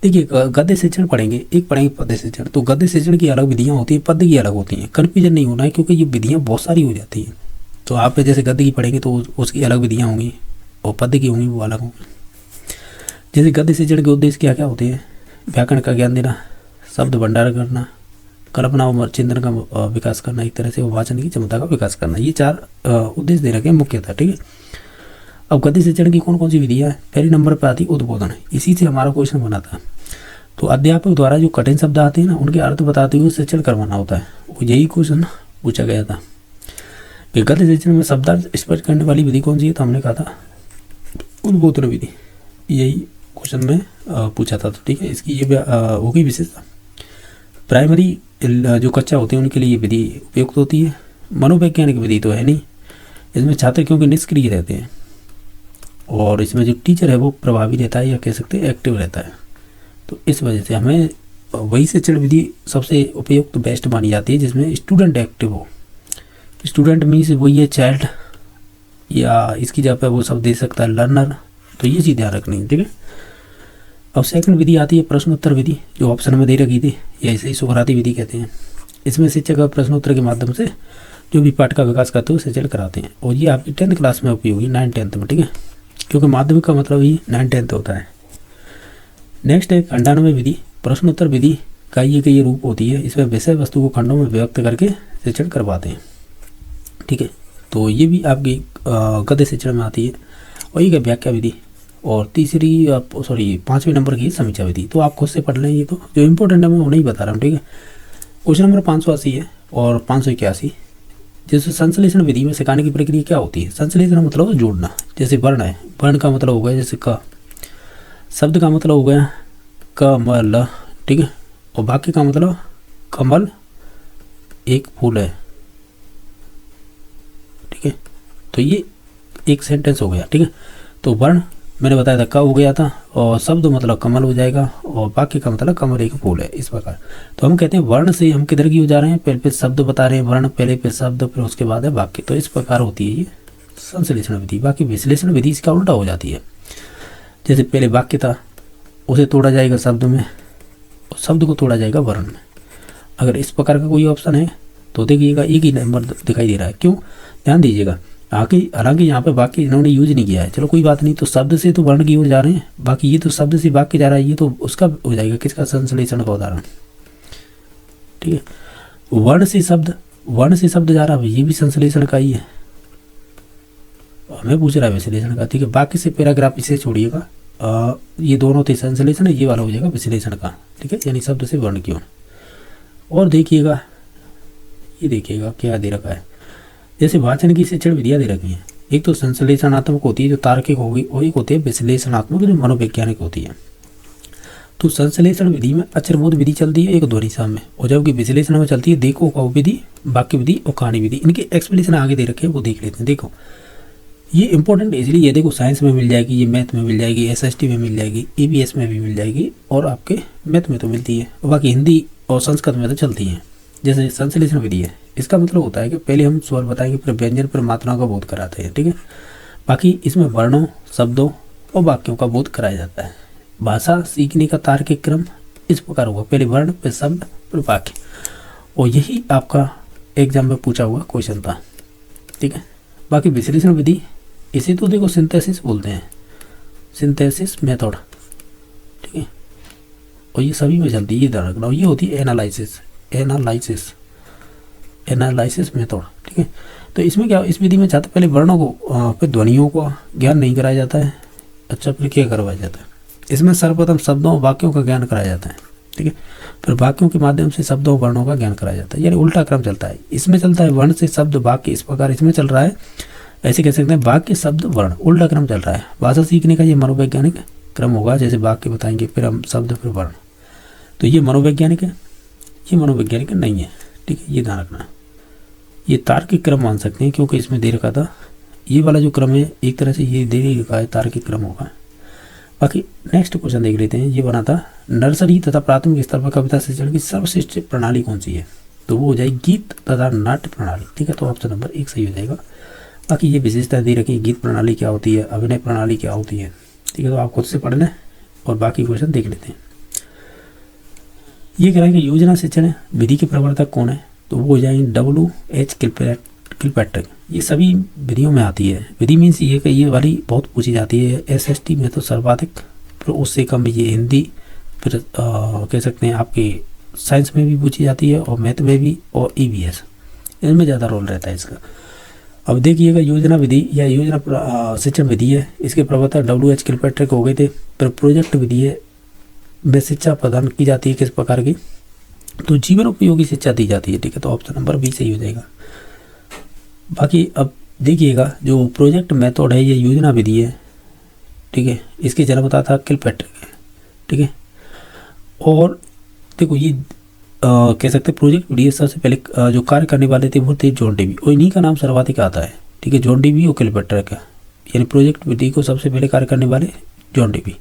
देखिए गद्य शिक्षण पढ़ेंगे, एक पढ़ेंगे पद्य शिक्षण। तो गद्य शिक्षण की अलग विधियाँ होती हैं, पद्य की अलग होती हैं, कन्फ्यूजन नहीं होना है क्योंकि ये विधियाँ बहुत सारी हो जाती हैं। तो आप जैसे गद्य की पढ़ेंगे तो उसकी अलग विधियाँ होंगी, और पद्य की होंगी वो अलग होंगी। जैसे गद्य शिक्षण के उद्देश्य क्या क्या होते हैं, व्याकरण का ज्ञान देना, शब्द भंडार करना, कल्पना और चिंतन का विकास करना, एक तरह से वाचन की क्षमता का विकास करना, ये चार उद्देश्य दे रखे हैं मुख्यतः, ठीक है। अब गद्य शिक्षण की कौन कौन सी विधियाँ है, पहले नंबर पर आती उद्बोधन, इसी से हमारा क्वेश्चन बना था। तो अध्यापक द्वारा जो कठिन शब्द आते हैं ना उनके अर्थ बताते हुए शिक्षण करवाना होता है, यही क्वेश्चन पूछा गया था कि गद्य शिक्षण में शब्दार्थ स्पष्ट करने वाली विधि कौन सी है, तो हमने कहा था उद्बोधन विधि, यही क्वेश्चन में पूछा था। तो ठीक है, इसकी ये होगी विशेषता। प्राइमरी जो कक्षा होते हैं उनके लिए ये विधि उपयुक्त होती है। मनोवैज्ञानिक विधि तो है नहीं, इसमें छात्र क्योंकि निष्क्रिय रहते हैं और इसमें जो टीचर है वो प्रभावी रहता है या कह सकते हैं एक्टिव रहता है। तो इस वजह से हमें वही शिक्षण विधि सबसे उपयुक्त बेस्ट मानी जाती है जिसमें स्टूडेंट एक्टिव हो। स्टूडेंट मीन्स वही है चाइल्ड, या इसकी जगह पे वो सब दे सकता है लर्नर। तो ये चीज़ ध्यान रखनी है, ठीक है। अब सेकंड विधि आती है प्रश्नोत्तर विधि, जो ऑप्शन में दे रखी थी, या इसे ही सुकराती विधि कहते हैं। इसमें शिक्षक प्रश्नोत्तर के माध्यम से जो भी पाठ का विकास करते हैं उसे शिक्षण कराते हैं, और ये आपकी 10th क्लास में उपयोगी, 9th-10th में, ठीक है, क्योंकि माध्यमिक का मतलब ही 9th-10th होता है। नेक्स्ट है 98 विधि। प्रश्नोत्तर विधि का ये रूप होती है, इसमें विषय वस्तु को खंडों में व्यक्त करके शिक्षण करवाते हैं, ठीक है। तो ये भी आपकी गद्य शिक्षण में आती है। और ये व्याख्या विधि, और तीसरी 5वें नंबर की समीक्षा विधि। तो आप खुद से पढ़ लें, ये तो जो इंपॉर्टेंट है मैं वो नहीं बता रहा हूँ, ठीक है। क्वेश्चन नंबर 580 है और 581। जैसे संश्लेषण विधि में सिखाने की प्रक्रिया क्या होती है? संश्लेषण मतलब जोड़ना। जैसे वर्ण है, वर्ण का मतलब हो गया जैसे क, शब्द का मतलब हो गया कमल, ठीक है, और वाक्य का मतलब कमल एक फूल है, ठीक है। तो ये एक सेंटेंस हो गया, ठीक है। तो वर्ण मैंने बताया था क हो गया था, और शब्द मतलब कमल हो जाएगा, और वाक्य का मतलब कमल एक फूल है, इस प्रकार। तो हम कहते हैं वर्ण से हम किधर की हो जा रहे हैं, पहले शब्द बता रहे हैं, वर्ण पहले फिर शब्द, फिर उसके बाद है वाक्य। तो इस प्रकार होती है ये संश्लेषण विधि। बाकी विश्लेषण विधि इसका उल्टा हो जाती है। जैसे पहले वाक्य था, उसे तोड़ा जाएगा शब्द में, और शब्द को तोड़ा जाएगा वर्ण में। अगर इस प्रकार का कोई ऑप्शन है तो देखिएगा एक ही नंबर दिखाई दे रहा है। क्यों? ध्यान दीजिएगा। हालांकि यहाँ पे वाक्य इन्होंने यूज नहीं किया है, चलो कोई बात नहीं। तो शब्द से तो वर्ण की ओर जा रहे हैं, बाकी ये तो शब्द से वाक्य जा रहा है, ये तो उसका हो जाएगा, किसका? संश्लेषण का उदाहरण, ठीक है। वर्ण से शब्द जा रहा है, ये भी संश्लेषण का ही है, हमें पूछ रहा है विश्लेषण का, ठीक है। बाकी से पैराग्राफ इसे छोड़िएगा, ये दोनों थे संश्लेषण, ये वाला हो जाएगा विश्लेषण का, ठीक है, यानी शब्द से वर्ण की ओर। और देखिएगा, ये देखिएगा क्या दे रखा है। जैसे वाचन की शिक्षण विधियाँ दे रखी हैं, एक तो संश्लेषणात्मक होती है जो तार्किक होगी, और एक होती है विश्लेषणात्मक जो मनोवैज्ञानिक होती है। तो संश्लेषण विधि में अक्षरबोध विधि चलती है एक ध्वनि साम्य, और जबकि विश्लेषण में चलती है देखो कहो विधि, वाक्य विधि और कहानी विधि। इनके एक्सप्लेनेशन आगे दे रखे हैं, वो देख लेते हैं। देखो ये इंपॉर्टेंट इसलिए, ये देखो साइंस में मिल जाएगी, ये मैथ में मिल जाएगी, SST में मिल जाएगी, EVS में भी मिल जाएगी, और आपके मैथ में तो मिलती है, बाकी हिंदी और संस्कृत में तो चलती है। जैसे संश्लेषण विधि है, इसका मतलब होता है कि पहले हम स्वर बताएंगे, फिर व्यंजन, फिर मात्राओं का बोध कराते हैं, ठीक है। बाकी इसमें वर्णों, शब्दों और वाक्यों का बोध कराया जाता है। भाषा सीखने का तार्किक क्रम इस प्रकार होगा, पहले वर्ण, फिर शब्द, फिर वाक्य। और यही आपका एग्जाम में पूछा हुआ क्वेश्चन था, ठीक है। बाकी विश्लेषण विधि, इसे तो देखो सिंथेसिस बोलते हैं, सिंथेसिस मेथड, ठीक है। और ये सभी में चलती है, ये ध्यान रखना। ये होती है एनालिसिस मेथड, ठीक है। तो इसमें क्या, इस विधि में छात्र पहले वर्णों को, फिर ध्वनियों का ज्ञान नहीं कराया जाता है, अच्छा, फिर क्या करवाया जाता है? इसमें सर्वप्रथम शब्दों और वाक्यों का ज्ञान कराया जाता है, ठीक है। फिर वाक्यों के माध्यम से शब्दों और वर्णों का ज्ञान कराया जाता है, यानी उल्टा क्रम चलता है। इसमें चलता है वर्ण से शब्द वाक्य, इस प्रकार इसमें चल रहा है, ऐसे कह सकते हैं वाक्य शब्द वर्ण, उल्टा क्रम चल रहा है। भाषा सीखने का ये मनोवैज्ञानिक क्रम होगा, जैसे वाक्य बताएंगे, फिर हम शब्द, फिर वर्ण। तो ये मनोवैज्ञानिक है, ये मनोवैज्ञानिक नहीं है, ठीक है, ये ध्यान रखना। ये तार्किक क्रम मान सकते हैं, क्योंकि इसमें दे रखा था ये वाला जो क्रम है, एक तरह से ये दे रखा है, तार्किक क्रम होगा। बाकी नेक्स्ट क्वेश्चन देख लेते हैं। ये बना था नर्सरी तथा प्राथमिक स्तर पर कविता शिक्षण की सर्वश्रेष्ठ प्रणाली कौन सी है? तो वो हो जाएगी गीत तथा नाट्य प्रणाली, ठीक है। तो ऑप्शन नंबर 1 सही हो जाएगा। बाकी ये विशेषता दे रखी है, गीत प्रणाली क्या होती है, अभिनय प्रणाली क्या होती है, ठीक है। तो आप खुद से पढ़ लें और बाकी क्वेश्चन देख लेते हैं। ये कह रहा है कि योजना शिक्षण विधि के प्रवर्तक कौन है? तो वो हो जाएंगे W.H. किलपैट्रिक। ये सभी विधियों में आती है। विधि मीन्स ये कि ये वाली बहुत पूछी जाती है, SST में तो सर्वाधिक, फिर उससे कम ये हिंदी, फिर कह सकते हैं आपके साइंस में भी पूछी जाती है, और मैथ में भी, और EVS इनमें ज़्यादा रोल रहता है इसका। अब देखिएगा, योजना विधि या योजना शिक्षण विधि है, इसके प्रवर्तक W.H. किलपैट्रिक हो गए थे। फिर प्रोजेक्ट विधि है, में शिक्षा प्रदान की जाती है किस प्रकार की? तो जीवन उपयोगी शिक्षा दी जाती है, ठीक है। तो ऑप्शन नंबर बी सही हो जाएगा। बाकी अब देखिएगा, जो प्रोजेक्ट मेथड है ये योजना विधि है, ठीक है। इसके जन्मदाता था किलपैट्रिक, ठीक है। और देखो ये कह सकते हैं प्रोजेक्ट विधि सबसे पहले जो कार्य करने वाले थे वो थे जॉन डेवी, और इन्हीं का नाम सर्वाधिक आता है। ठीक है, जॉन डेवी और किलपेट्रिक का, यानी प्रोजेक्ट विधि को सबसे पहले कार्य करने वाले जॉन डेवी।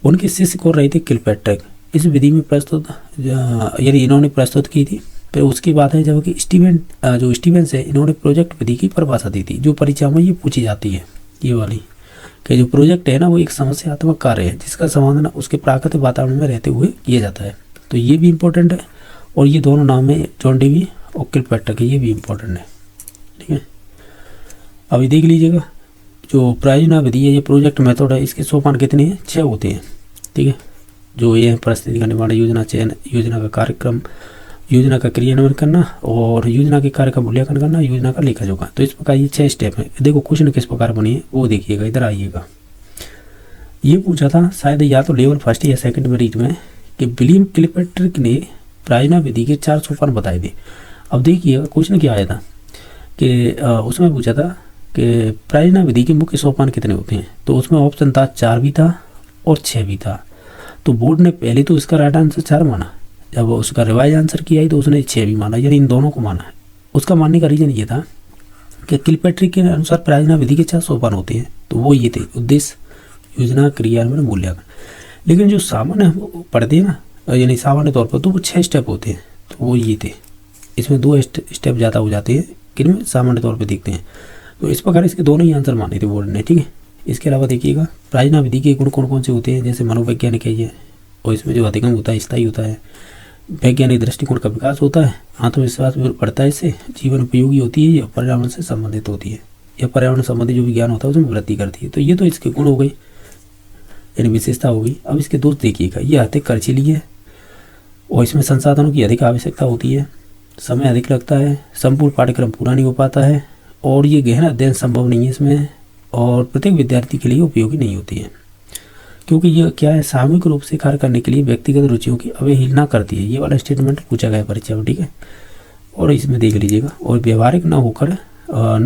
उनके शिष्य कौन रहे थे? किलपेट्रिक। इस विधि में प्रस्तुत यानी इन्होंने प्रस्तुत की थी। फिर उसके बाद है जब कि स्टीवेंस है, इन्होंने प्रोजेक्ट विधि की परिभाषा दी थी, जो परीक्षा में ये पूछी जाती है, ये वाली, कि जो प्रोजेक्ट है ना वो एक समस्यात्मक कार्य है जिसका समाधान उसके प्राकृतिक वातावरण में रहते हुए किया जाता है। तो ये भी इम्पोर्टेंट है, और ये दोनों नाम है जॉन डेवी और किलपेट्रिक, ये भी इम्पोर्टेंट है। ठीक है, अभी देख लीजिएगा जो प्रायोजना विधि है, ये प्रोजेक्ट मेथड है, इसके सोपान कितने हैं? 6 होते हैं। ठीक है, जो ये परिस्थिति का निर्माण, योजना चयन, योजना का कार्यक्रम, योजना का क्रियान्वयन करना, और योजना के कार्य का मूल्यांकन करना, योजना का लेखा जोखा। तो इस प्रकार ये 6 स्टेप हैं। देखो क्वेश्चन किस प्रकार बनी है वो देखिएगा, इधर आइएगा। ये पूछा था शायद या तो लेवल फर्स्ट या सेकंड में रीट में, कि विलियम किलपेट्रिक ने प्रायोजना विधि के 4 सोपान बताए थे। अब देखिएगा क्वेश्चन क्या आया था कि उसमें पूछा था कि प्रायोजना विधि के मुख्य सोपान कितने होते हैं। तो उसमें ऑप्शन था 4 भी था और 6 भी था। तो बोर्ड ने पहले तो इसका राइट आंसर 4 माना, जब उसका रिवाइज आंसर किया ही तो उसने 6 भी माना, यानी इन दोनों को माना है। उसका मानने का रीजन ये था कि किलपेट्रिक के अनुसार प्रायोजना विधि के 4 सोपान होते हैं। तो वो ये थे: उद्देश्य, योजना, क्रियान्वयन, मूल्यांकन। लेकिन जो सामान्य हम पढ़ते हैं ना, यानी सामान्य तौर पर, तो वो 6 स्टेप होते हैं। तो वो ये थे, इसमें 2 स्टेप ज़्यादा हो जाते हैं, किनमें? सामान्य तौर पर देखते हैं। तो इस प्रकार इसके दोनों ही आंसर माने थे बोर्ड ने। ठीक है, इसके अलावा देखिएगा प्रायोजना विधि के गुण कौन कौन से होते हैं, जैसे मनोवैज्ञानिक है ये, और इसमें जो अधिगम होता है स्थायी होता है, वैज्ञानिक दृष्टिकोण का विकास होता है, आत्मविश्वास भी बढ़ता है, इससे जीवन उपयोगी होती है, या पर्यावरण से संबंधित होती है, या पर्यावरण संबंधी जो विज्ञान होता है उसमें वृद्धि करती है। तो ये तो इसके गुण हो गए, यानी विशेषता हो गई। अब इसके दोष देखिएगा, ये अधिक खर्चीली है, और इसमें संसाधनों की अधिक आवश्यकता होती है, समय अधिक लगता है, संपूर्ण पाठ्यक्रम पूरा नहीं हो पाता है, और ये गहन अध्ययन संभव नहीं है इसमें, और प्रत्येक विद्यार्थी के लिए उपयोगी नहीं होती है, क्योंकि ये क्या है, सामूहिक रूप से कार्य करने के लिए व्यक्तिगत रुचियों की अवहेलना करती है। ये वाला स्टेटमेंट पूछा गया परीक्षा में। ठीक है, और इसमें देख लीजिएगा, और व्यवहारिक न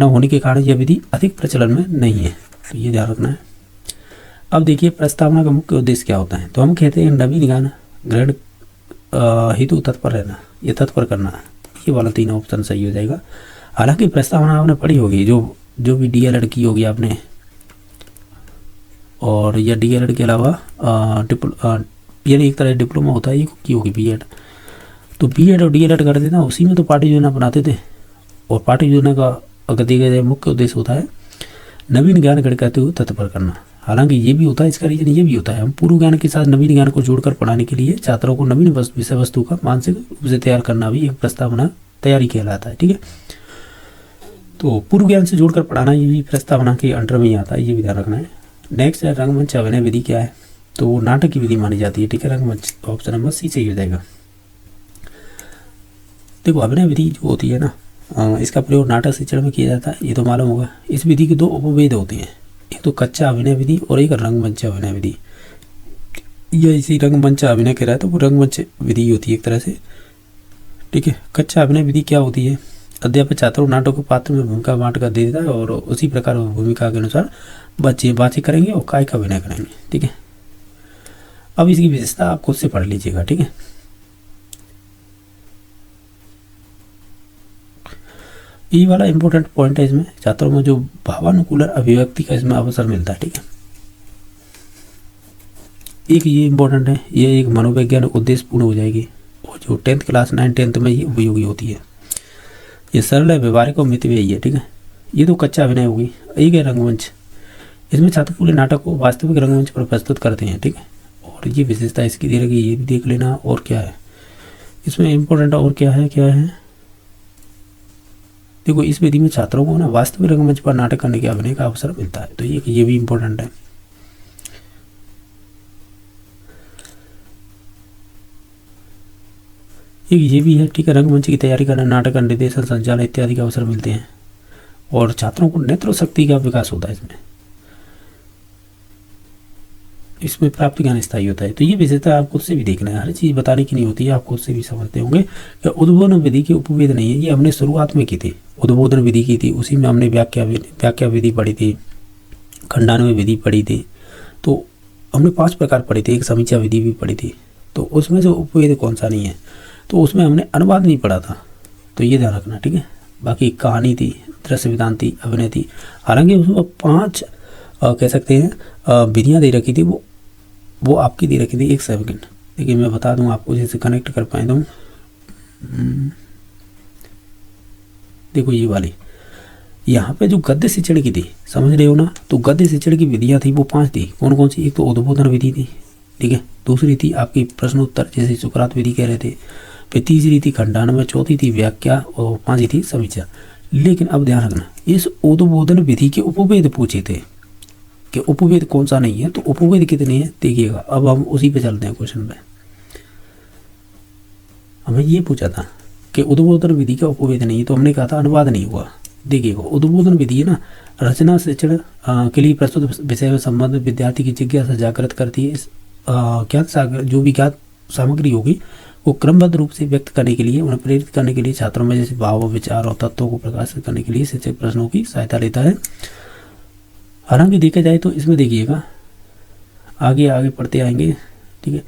होने के कारण यह विधि अधिक प्रचलन में नहीं है। तो ये ध्यान रखना है। अब देखिए प्रस्तावना का मुख्य उद्देश्य क्या होता है। तो हम कहते हैं नवीन ज्ञान ग्रहण हेतु तत्पर रहना, ये तत्पर करना, ये वाला 3 ऑप्शन सही हो जाएगा। हालांकि प्रस्तावना आपने पढ़ी होगी, जो भी DL की होगी आपने, और या DL के अलावा यानी एक तरह डिप्लोमा होता है, ये की होगी B.Ed। तो B.Ed और DL करते थे ना, उसी में तो पाठ्य योजना बनाते थे, और पाठ्य योजना का अगर देखा जाए मुख्य उद्देश्य होता है नवीन ज्ञान ग्रहण करते हुए तत्पर करना। हालांकि ये भी होता है, इसका रीजन ये भी होता है, हम पूर्व ज्ञान के साथ नवीन ज्ञान को जोड़कर पढ़ाने के लिए छात्रों को नवीन विषय वस्तु का मानसिक रूप से तैयार करना भी एक प्रस्तावना तैयारी कहलाता है। ठीक है, तो पूर्व ज्ञान से जोड़कर पढ़ाना ये भी प्रस्तावना के अंडर में ही आता है, ये भी ध्यान रखना है। नेक्स्ट है रंगमंच अभिनय विधि क्या है। तो नाटक की विधि मानी जाती है। ठीक है, रंगमंच ऑप्शन नंबर C सही हो जाएगा। देखो अभिनय विधि जो होती है ना, इसका प्रयोग नाटक शिक्षण में किया जाता है, ये तो मालूम होगा। इस विधि के 2 उपभेद होते हैं, एक तो कच्चा अभिनय विधि और एक रंगमंच अभिनय विधि। यह इसी रंगमंच अभिनय कह रहा है, तो वो रंगमंच विधि होती है एक तरह से। ठीक है, कच्चा अभिनय विधि क्या होती है? अध्यापक छात्रों को नाटक को पात्र में भूमिका बांट कर दे देता है, और उसी प्रकार भूमिका के अनुसार बच्चे बातें करेंगे और काय का अभिनय करेंगे। ठीक है, अब इसकी विशेषता आप खुद से पढ़ लीजिएगा। ठीक है, ये वाला इंपॉर्टेंट पॉइंट है, इसमें छात्रों में जो भावानुकूल अभिव्यक्ति का इसमें अवसर मिलता है। ठीक है, एक ये इंपॉर्टेंट है, ये एक मनोवैज्ञानिक उद्देश्य पूर्ण हो जाएगी, और जो 10th क्लास 9th में ये उपयोगी होती है। ये सरल है, व्यवहारिक और मितव्ययी है। ठीक है, ये तो कच्चा अभिनय होगी। एक है रंगमंच, इसमें छात्र पूरे नाटक को वास्तविक रंगमंच पर प्रस्तुत करते हैं। ठीक है, और ये विशेषता इसकी दे रही, ये भी देख लेना। और क्या है इसमें इम्पोर्टेंट, और क्या है देखो, इस विधि में छात्रों को ना वास्तविक रंगमंच पर नाटक करने के अभिनय का अवसर मिलता है। तो ये भी इम्पोर्टेंट है। एक ये भी है। ठीक है, रंगमंच की तैयारी करना, नाटक का निर्देशन, संचालन इत्यादि के अवसर मिलते हैं, और छात्रों को नेत्र शक्ति का विकास होता है इसमें प्राप्त ज्ञान स्थायी होता है। तो ये विशेषता आप खुद से भी देखना है, हर चीज़ बताने की नहीं होती है, आप खुद से भी समझते होंगे कि उद्बोधन विधि के उपवेद नहीं है। ये हमने शुरुआत में की थी, उद्बोधन विधि की थी, उसी में हमने व्याख्या विधि पढ़ी थी, खंडान्वय विधि पढ़ी थी। तो हमने 5 प्रकार पढ़े थे, एक समीक्षा विधि भी पढ़ी थी। तो उसमें से उपवेद कौन सा नहीं है, तो उसमें हमने अनुवाद नहीं पढ़ा था, तो ये ध्यान रखना, ठीक है। बाकी कहानी थी, दृश्य विधान थी, अभिनय थी। हालांकि उसमें 5 कह सकते हैं विधियाँ दे रखी थी, वो आपकी दे रखी थी। एक सेकंड, देखिए मैं बता दूं आपको, जैसे कनेक्ट कर पाए तो देखो ये वाली यहाँ पे जो गद्य शिक्षण की थी, समझ रहे हो ना, तो गद्य शिक्षण की विधियाँ थी वो 5 थी। कौन कौन सी? एक तो उद्बोधन विधि थी, ठीक है। दूसरी थी आपकी प्रश्नोत्तर, जैसे सुकरात विधि कह रहे थे। फिर तीसरी थी खंडान, चौथी थी व्याख्या और 5वीं थी समीक्षा। लेकिन अब ध्यान रखना, इस उद्बोधन विधि के उपवेद पूछे थे कि उपवेद कौन सा नहीं है, तो उपवेद कितने हैं देखिएगा। अब हम उसी पे चलते हैं क्वेश्चन पे। हमें ये पूछा था कि उद्बोधन विधि का उपवेद नहीं है, तो हमने कहा था अनुवाद नहीं हुआ। देखिएगा, उद्बोधन विधि है ना, रचना शिक्षण के लिए प्रस्तुत विषय में संबंध विद्यार्थी की जिज्ञासा जागृत करती है। इस जो भी ज्ञात सामग्री होगी वो क्रमबद्ध रूप से व्यक्त करने के लिए, उन्हें प्रेरित करने के लिए छात्रों में जैसे भाव, विचार और तत्वों को प्रकाशित करने के लिए शिक्षक प्रश्नों की सहायता लेता है। हालांकि देखा जाए तो इसमें देखिएगा, आगे आगे पढ़ते आएंगे, ठीक है।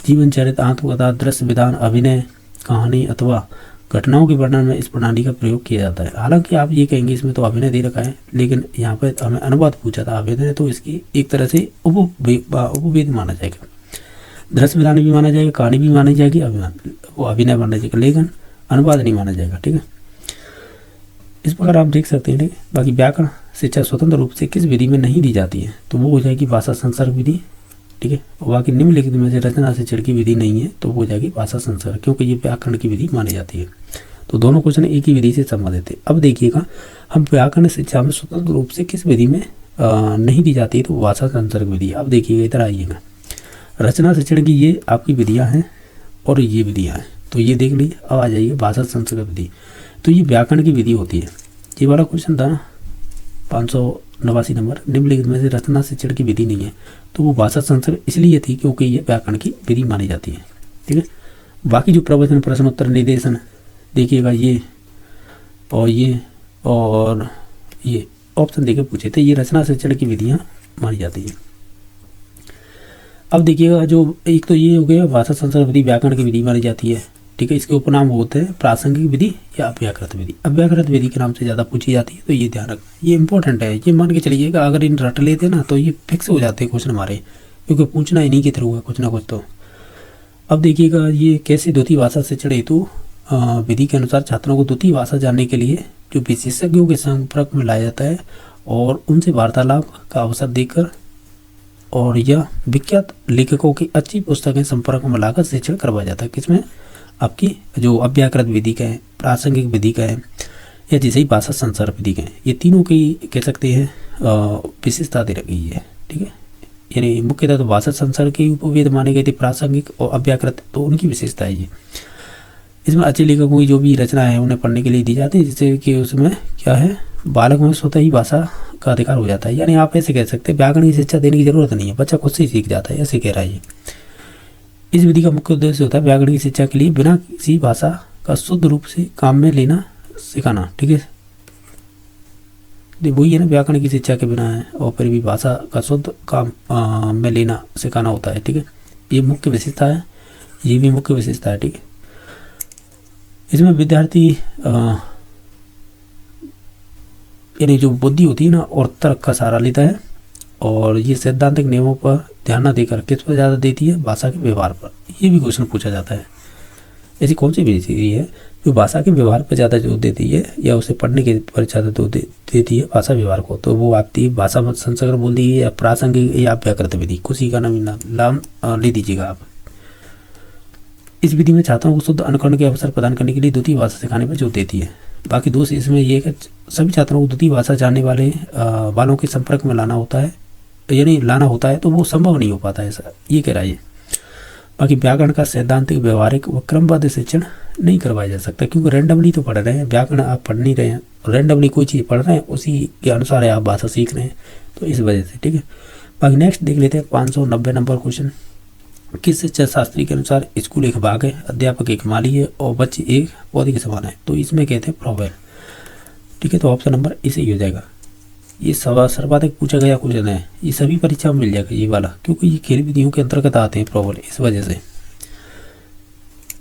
जीवन चरित्र, आत्मकथा, दृश्य विधान, अभिनय, कहानी अथवा घटनाओं के वर्णन में इस प्रणाली का प्रयोग किया जाता है। हालांकि आप ये कहेंगे इसमें तो अभिनय दे रखा है, लेकिन यहाँ पर हमें अनुवाद पूछा था। अभिनय तो इसकी एक तरह से उपवेद माना जाएगा, दृश्य विधान भी माना जाएगा, कहानी भी मानी जाएगी, अभिनय माना जाएगा, लेकिन अनुवाद नहीं माना जाएगा, ठीक है। इस प्रकार आप देख सकते हैं। बाकी व्याकरण शिक्षा स्वतंत्र रूप से किस विधि में नहीं दी जाती है, तो वो हो जाएगी भाषा संसर्ग विधि, ठीक है। और बाकी निम्नलिखित में से रचना शिक्षण की विधि नहीं है, तो वो हो जाएगी भाषा संसर्ग, क्योंकि ये व्याकरण की विधि मानी जाती है। तो दोनों क्वेश्चन एक ही विधि से संबंधित है। अब देखिएगा, हम व्याकरण शिक्षा में स्वतंत्र रूप से किस विधि में नहीं दी जाती है, तो भाषा संसर्ग विधि। अब देखिएगा, इधर आइएगा, रचना शिक्षण की ये आपकी विधियाँ हैं और ये विधियाँ हैं, तो ये देख लीजिए। अब आ जाइए भाषा संसर्ग विधि, तो ये व्याकरण की विधि होती है। ये वाला क्वेश्चन था ना 589 नंबर, निम्नलिखित में से रचना शिक्षण की विधि नहीं है, तो वो भाषा संसर्ग इसलिए थी क्योंकि ये व्याकरण की विधि मानी जाती है, ठीक है। बाकी जो प्रवचन, प्रश्नोत्तर, निर्देशन देखिएगा, ये और ये ऑप्शन देके पूछे थे, ये रचना शिक्षण की विधियाँ मानी जाती है। अब देखिएगा, जो एक तो ये हो गया भाषा संसर्ग विधि व्याकरण की विधि मानी जाती है, ठीक है। इसके उपनाम होते हैं प्रासंगिक विधि या अव्याकृत विधि। अव्याकृत विधि के नाम से ज़्यादा पूछी जाती है, तो ये ध्यान रखना, ये इंपॉर्टेंट है। ये मान के चलिएगा, अगर इन रट लेते ना तो ये फिक्स हो जाते हैं क्वेश्चन हमारे, क्योंकि पूछना इन्हीं के थ्रू है कुछ ना कुछ। तो अब देखिएगा, ये कैसे द्वितीय भाषा शिक्षण हेतु विधि के अनुसार छात्रों को द्वितीय भाषा जानने के लिए जो विशेषज्ञों के संपर्क में लाया जाता है और उनसे वार्तालाप का अवसर देकर, और यह विख्यात लेखकों की अच्छी पुस्तकें संपर्क में लाकर शिक्षण करवाया जाता है। किसमें? आपकी जो अव्याकृत विधि का है, प्रासंगिक विधि का है, या जैसे ही भाषा संसर्ग विधि का है, ये तीनों की कह सकते हैं विशेषता दे रखी है, ठीक है। यानी मुख्यतः तो भाषा संसर्ग के उपवेद माने गए थे, प्रासंगिक और अव्याकृत, तो उनकी विशेषता है ये। इसमें अच्छे लेखकों की जो भी रचना है उन्हें पढ़ने के लिए दी जाती है, जिससे कि उसमें क्या है, बालक में स्वतः ही भाषा का अधिकार हो जाता है। यानी आप ऐसे कह सकते हैं व्याकरण की शिक्षा देने की जरूरत नहीं है, बच्चा खुद से ही सीख जाता है, ऐसे कह रहा है ये। इस विधि का मुख्य उद्देश्य होता है व्याकरण की शिक्षा के लिए बिना किसी भाषा का शुद्ध रूप से काम में लेना सिखाना, ठीक है। वही है ना, व्याकरण की शिक्षा के बिना है और फिर भी भाषा का शुद्ध काम में लेना सिखाना होता है, ठीक है। ये मुख्य विशेषता है, ये भी मुख्य विशेषता है, ठीक है। इसमें विद्यार्थी यानी जो बुद्धि होती है ना और तर्क का सहारा लेता है, और ये सैद्धांतिक नियमों पर ध्यान न देकर किस पर ज़्यादा देती है, भाषा के व्यवहार पर। ये भी क्वेश्चन पूछा जाता है। ऐसी कौन सी विधि है जो भाषा के व्यवहार पर ज़्यादा जोर देती है या उसे पढ़ने के पर ज़्यादा जोर देती है भाषा व्यवहार को, तो वो आपकी भाषा संसर्ग बोल दी है, या प्रासंगिक या अव्याकृत विधि, कुछ का नाम ले दीजिएगा आप। इस विधि में छात्रों को शुद्ध अनुकरण के अवसर प्रदान करने के लिए द्वितीय भाषा सिखाने पर जोर देती है। बाकी दोस्त इसमें ये है कि सभी छात्रों को द्वितीय भाषा जानने वालों के संपर्क में लाना होता है, यानी लाना होता है, तो वो संभव नहीं हो पाता है, ऐसा ये कह रहा है। बाकी व्याकरण का सैद्धांतिक, व्यवहारिक व क्रमबद्ध शिक्षण नहीं करवाया जा सकता, क्योंकि रैंडमली तो पढ़ रहे हैं, व्याकरण आप पढ़ नहीं रहे हैं, रैंडमली कोई चीज़ पढ़ रहे हैं, उसी के अनुसार आप भाषा सीख रहे हैं, तो इस वजह से, ठीक है। बाकी नेक्स्ट देख लेते हैं 590 नंबर क्वेश्चन। किस शिक्षा शास्त्री के अनुसार स्कूल एक बाग है, अध्यापक एक माली है और बच्चे एक पौधे के समान है, तो इसमें कहते हैं प्रोवेल, ठीक है। तो ऑप्शन नंबर इसे ही हो जाएगा। ये सर्वाधिक पूछा गया क्वेश्चन है, ये सभी परीक्षा में मिल जाएगा ये वाला, क्योंकि ये खेल विधियों के अंतर्गत आते हैं प्रोवेल, इस वजह से।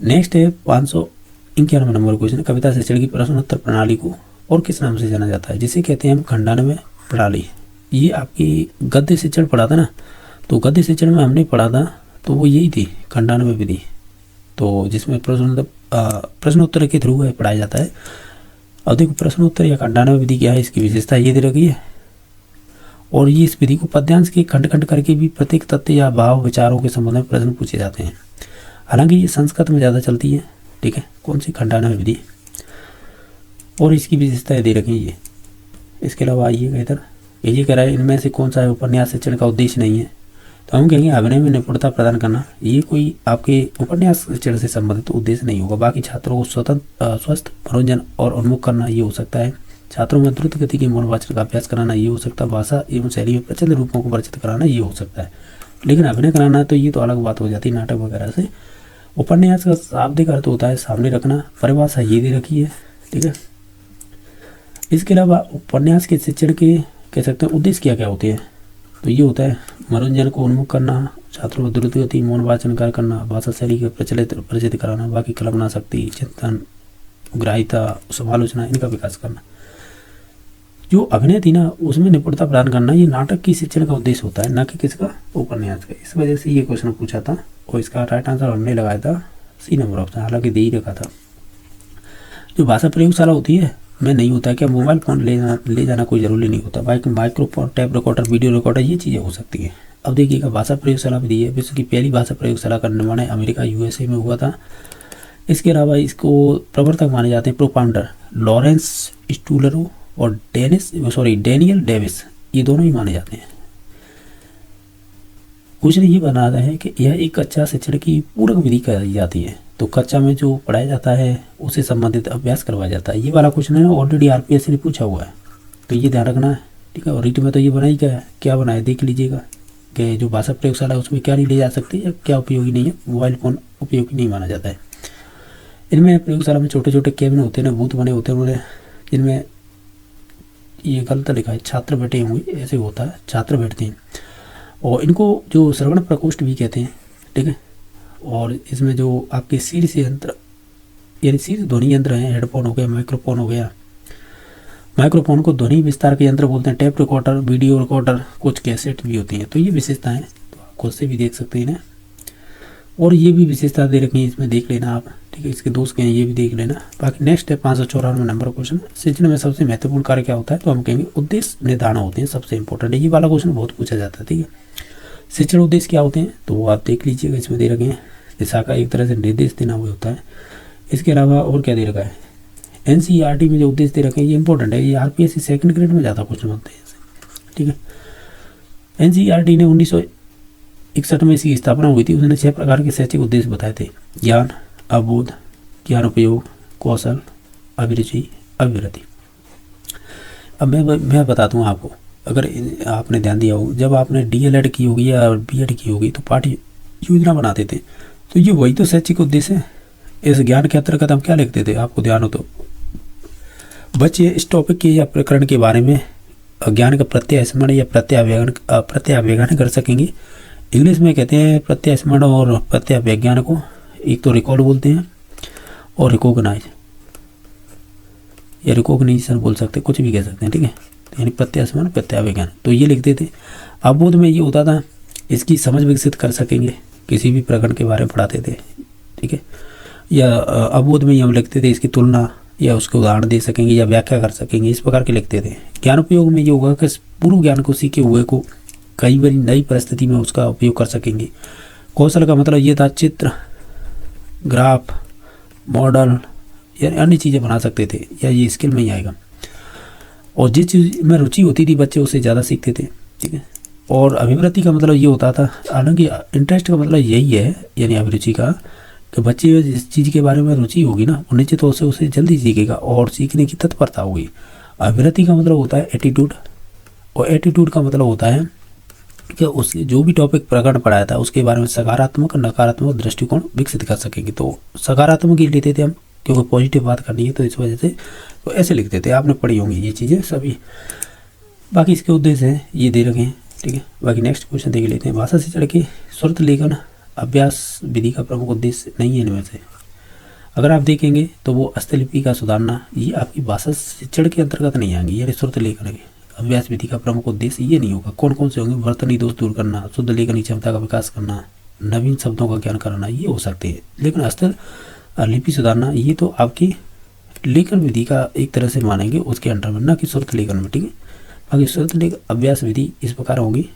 नेक्स्ट है 591 नंबर क्वेश्चन, कविता शिक्षण की प्रश्नोत्तर प्रणाली को और किस नाम से जाना जाता है, जिसे कहते हैं हम खंडान्वय प्रणाली। ये आपकी गद्य शिक्षण पढ़ा था ना, तो गद्य शिक्षण में हमने पढ़ा था तो वो यही थी खंडान्वय विधि, तो जिसमें प्रश्नोत्तर के थ्रू पढ़ाया जाता है। अब देखो प्रश्नोत्तर या खंडान्वय विधि क्या है, इसकी विशेषता ये दे रखी है, और ये इस विधि को पद्यांश के खंड खंड करके भी प्रत्येक तथ्य या भाव विचारों के संबंध में प्रश्न पूछे जाते हैं। हालांकि ये संस्कृत में ज़्यादा चलती है, ठीक है, कौन सी खंडान्वय विधि, और इसकी विशेषताएं दे रखी है ये। इसके अलावा आइएगा इधर, ये कह रहा है इनमें से कौन सा उपन्यास शिक्षण का उद्देश्य नहीं है, तो हम कहेंगे अभिनय में निपुणता प्रदान करना। ये कोई आपके उपन्यास शिक्षण से संबंधित उद्देश्य नहीं होगा। बाकी छात्रों को स्वतंत्र स्वस्थ मनोरंजन और उन्मुख करना ये हो सकता है। छात्रों में द्रुत गति के मौनवाचन का अभ्यास कराना ये हो सकता है। भाषा एवं शैली में प्रचलित रूपों को परिचित कराना ये हो सकता है। लेकिन अभिनय कराना तो ये तो अलग बात हो जाती है नाटक वगैरह से। उपन्यास का शाब्दिक अर्थ होता है सामने रखना, परिभाषा ये दे रखी है, ठीक है। इसके अलावा उपन्यास के शिक्षण के कह सकते हैं उद्देश्य क्या क्या होते हैं, तो ये होता है मनोरंजन को उन्मुख करना, छात्रों में द्रुत गति मौन वाचन कार्य करना, भाषा शैली के परिचित कराना, बाकी कल्पना शक्ति, चिंतन, ग्राह्यता, समालोचना, इनका विकास करना। जो अभिनय थी ना उसमें निपुणता प्रदान करना, ये नाटक की शिक्षण का उद्देश्य होता है, न कि किसका, उपन्यास का। इस वजह से ये क्वेश्चन पूछा था और इसका राइट आंसर हमने लगाया था सी नंबर ऑप्शन, हालांकि दे ही रखा था। जो भाषा प्रयोगशाला होती है में नहीं होता है क्या, मोबाइल फ़ोन ले जाना कोई ज़रूरी नहीं होता। Bike microphone, tap recorder, video recorder, ये चीज़ें हो सकती हैं। अब देखिएगा भाषा प्रयोगशाला भी दी है। विश्व की पहली भाषा प्रयोगशाला का निर्माण अमेरिका USA में हुआ था। इसके अलावा इसको प्रवर्तक माने जाते हैं प्रोपाउंडर लॉरेंस स्टूलरो और डेनियल डेविस, ये दोनों ही माने जाते हैं। क्वेश्चन ये बना रहा है कि यह एक कक्षा शिक्षण की पूरक विधि कही जाती है, तो कक्षा में जो पढ़ाया जाता है उससे संबंधित अभ्यास करवाया जाता है। ये वाला क्वेश्चन है ऑलरेडी RPSC ने पूछा हुआ है, तो ये ध्यान रखना है, ठीक है। और रीट में तो ये बनाई क्या बनाया देख लीजिएगा कि जो भाषा प्रयोगशाला है उसमें क्या नहीं ले जा सकती या क्या उपयोगी नहीं है, मोबाइल फ़ोन उपयोगी नहीं माना जाता है। इनमें प्रयोगशाला में छोटे छोटे केबिन होते हैं ना, बूथ बने होते हैं उन्होंने, जिनमें ये गलत लिखा है छात्र बैठे होंगे, ऐसे होता है छात्र बैठते हैं, और इनको जो श्रवण प्रकोष्ठ भी कहते हैं, ठीक है। और इसमें जो आपके शीर्ष यंत्र यानी शीर्ष ध्वनि यंत्र हैं, हेडफोन हो गया, माइक्रोफोन हो गया, माइक्रोफोन को ध्वनि विस्तार के यंत्र बोलते हैं, टेप रिकॉर्डर, वीडियो रिकॉर्डर, कुछ कैसेट भी होती हैं। तो ये विशेषताएं तो आप खुद से भी देख सकते हैं ना, और ये भी विशेषता दे रखी है, इसमें देख लेना आप, ठीक है। इसके दोस्त के हैं ये भी देख लेना। बाकी नेक्स्ट है 594 नंबर क्वेश्चन, शिक्षण में सबसे महत्वपूर्ण कार्य क्या होता है, तो हम कहेंगे उद्देश्य निर्धारण होते हैं, सबसे इंपॉर्टेंट है। ये वाला क्वेश्चन बहुत पूछा जाता है, ठीक है। शिक्षण उद्देश्य क्या होते हैं तो वो आप देख लीजिएगा, इसमें दे रखे हैं। दिशा का एक तरह से निर्देश देना वो होता है। इसके अलावा और क्या दे रखा है, NCERT में जो उद्देश्य दे रखे हैं ये इंपॉर्टेंट है, ये RPSC सेकंड ग्रेड में ज़्यादा क्वेश्चन बनते हैं, ठीक है। NCERT ने 1961 में इसकी स्थापना हुई थी। उसने 6 प्रकार के शैक्षिक उद्देश्य बताए थे, ज्ञान, अवबोध, ज्ञान उपयोग, कौशल, अभिरुचि, अभिवृद्धि। अब मैं बताता हूँ आपको, अगर आपने ध्यान दिया हो, जब आपने DLED की होगी या B.Ed की होगी तो पाठ्य योजना बनाते थे, तो ये वही तो शैक्षिक उद्देश्य है। इस ज्ञान के अंतर्गत हम क्या लिखते थे, आपको ध्यान हो तो बच्चे इस टॉपिक के या प्रकरण के बारे में ज्ञान का प्रत्यास्मरण या प्रत्यावेगन कर सकेंगे। इंग्लिश में कहते हैं प्रत्यास्मरण और प्रत्यावेज्ञान को, एक तो रिकॉल बोलते हैं और रिकॉग्नाइज या रिकॉग्निशन बोल सकते हैं, कुछ भी कह सकते हैं, ठीक है। यानी प्रत्यास्मरण, प्रत्यावेज्ञान, तो ये लिखते थे। अवबोध में ये होता था इसकी समझ विकसित कर सकेंगे, किसी भी प्रकरण के बारे में पढ़ाते थे, ठीक है। या अवबोध में हम लिखते थे इसकी तुलना या उसके उदाहरण दे सकेंगे या व्याख्या कर सकेंगे, इस प्रकार के लिखते थे। ज्ञान उपयोग में ये होगा कि पूर्व ज्ञान को सीखे हुए को कई बार नई परिस्थिति में उसका उपयोग कर सकेंगे। कौशल का मतलब ये था चित्र, ग्राफ, मॉडल या अन्य चीज़ें बना सकते थे, या ये स्किल में ही आएगा। और जिस चीज़ में रुचि होती थी बच्चे उससे ज़्यादा सीखते थे, ठीक है। और अभिवृत्ति का मतलब ये होता था, हालांकि इंटरेस्ट का मतलब यही है, यानी अभिरुचि का, कि बच्चे जिस चीज़ के बारे में रुचि होगी ना वो निश्चित तौर से उसे जल्दी सीखेगा और सीखने की तत्परता होगी। अभिवृत्ति का मतलब होता है एटीट्यूड, और एटीट्यूड का मतलब होता है कि उसके जो भी टॉपिक प्रकरण पढ़ाया था उसके बारे में सकारात्मक और नकारात्मक दृष्टिकोण विकसित कर सकेंगे। तो सकारात्मक ही लेते थे हम, क्योंकि पॉजिटिव बात करनी है, तो इस वजह से तो ऐसे लिखते थे। आपने पढ़ी होंगी ये चीज़ें सभी। बाकी इसके उद्देश्य हैं ये दे रखे हैं, ठीक है। बाकी नेक्स्ट क्वेश्चन देख लेते हैं। भाषा शिक्षण के स्वरत लेखन अभ्यास विधि का प्रमुख उद्देश्य नहीं है इनमें से, अगर आप देखेंगे तो वो हस्तलिपि का सुधारना ये आपकी भाषा शिक्षण के अंतर्गत नहीं आएंगी, यानी शुद्ध लेखन के अभ्यास विधि का प्रमुख उद्देश्य ये नहीं होगा। कौन कौन से होंगे? वर्तनी दोष दूर करना, शुद्ध लेखनी क्षमता का विकास करना, नवीन शब्दों का ज्ञान कराना, ये हो सकते हैं। लेकिन हस्तलिपि सुधारना ये तो आपकी लेखन विधि का एक तरह से मानेंगे उसके अंडर में, ना कि शुद्ध लेखन में, ठीक है। बाकी शुद्ध लेखन अभ्यास विधि इस प्रकार होगी,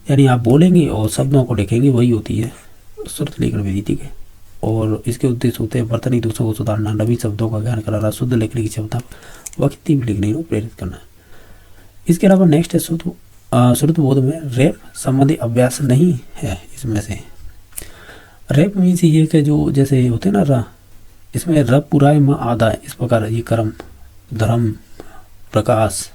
यानी आप बोलेंगे और शब्दों को लिखेंगे, वही होती है शुद्ध लेखन विधि, ठीक है। और इसके उद्देश्य होते हैं वर्तनी दोषों को सुधारना, नवीन शब्दों का ज्ञान कराना, शुद्ध लेखनी की क्षमता वक्ति भी लिखने को प्रेरित करना। इसके अलावा नेक्स्ट है श्रुत बोध में रैप संबंधी अभ्यास नहीं है। इसमें से रैप मीन्स ये कि जो जैसे होते हैं ना र, इसमें र पूरा है, म आधा है, इस प्रकार ये कर्म, धर्म, प्रकाश,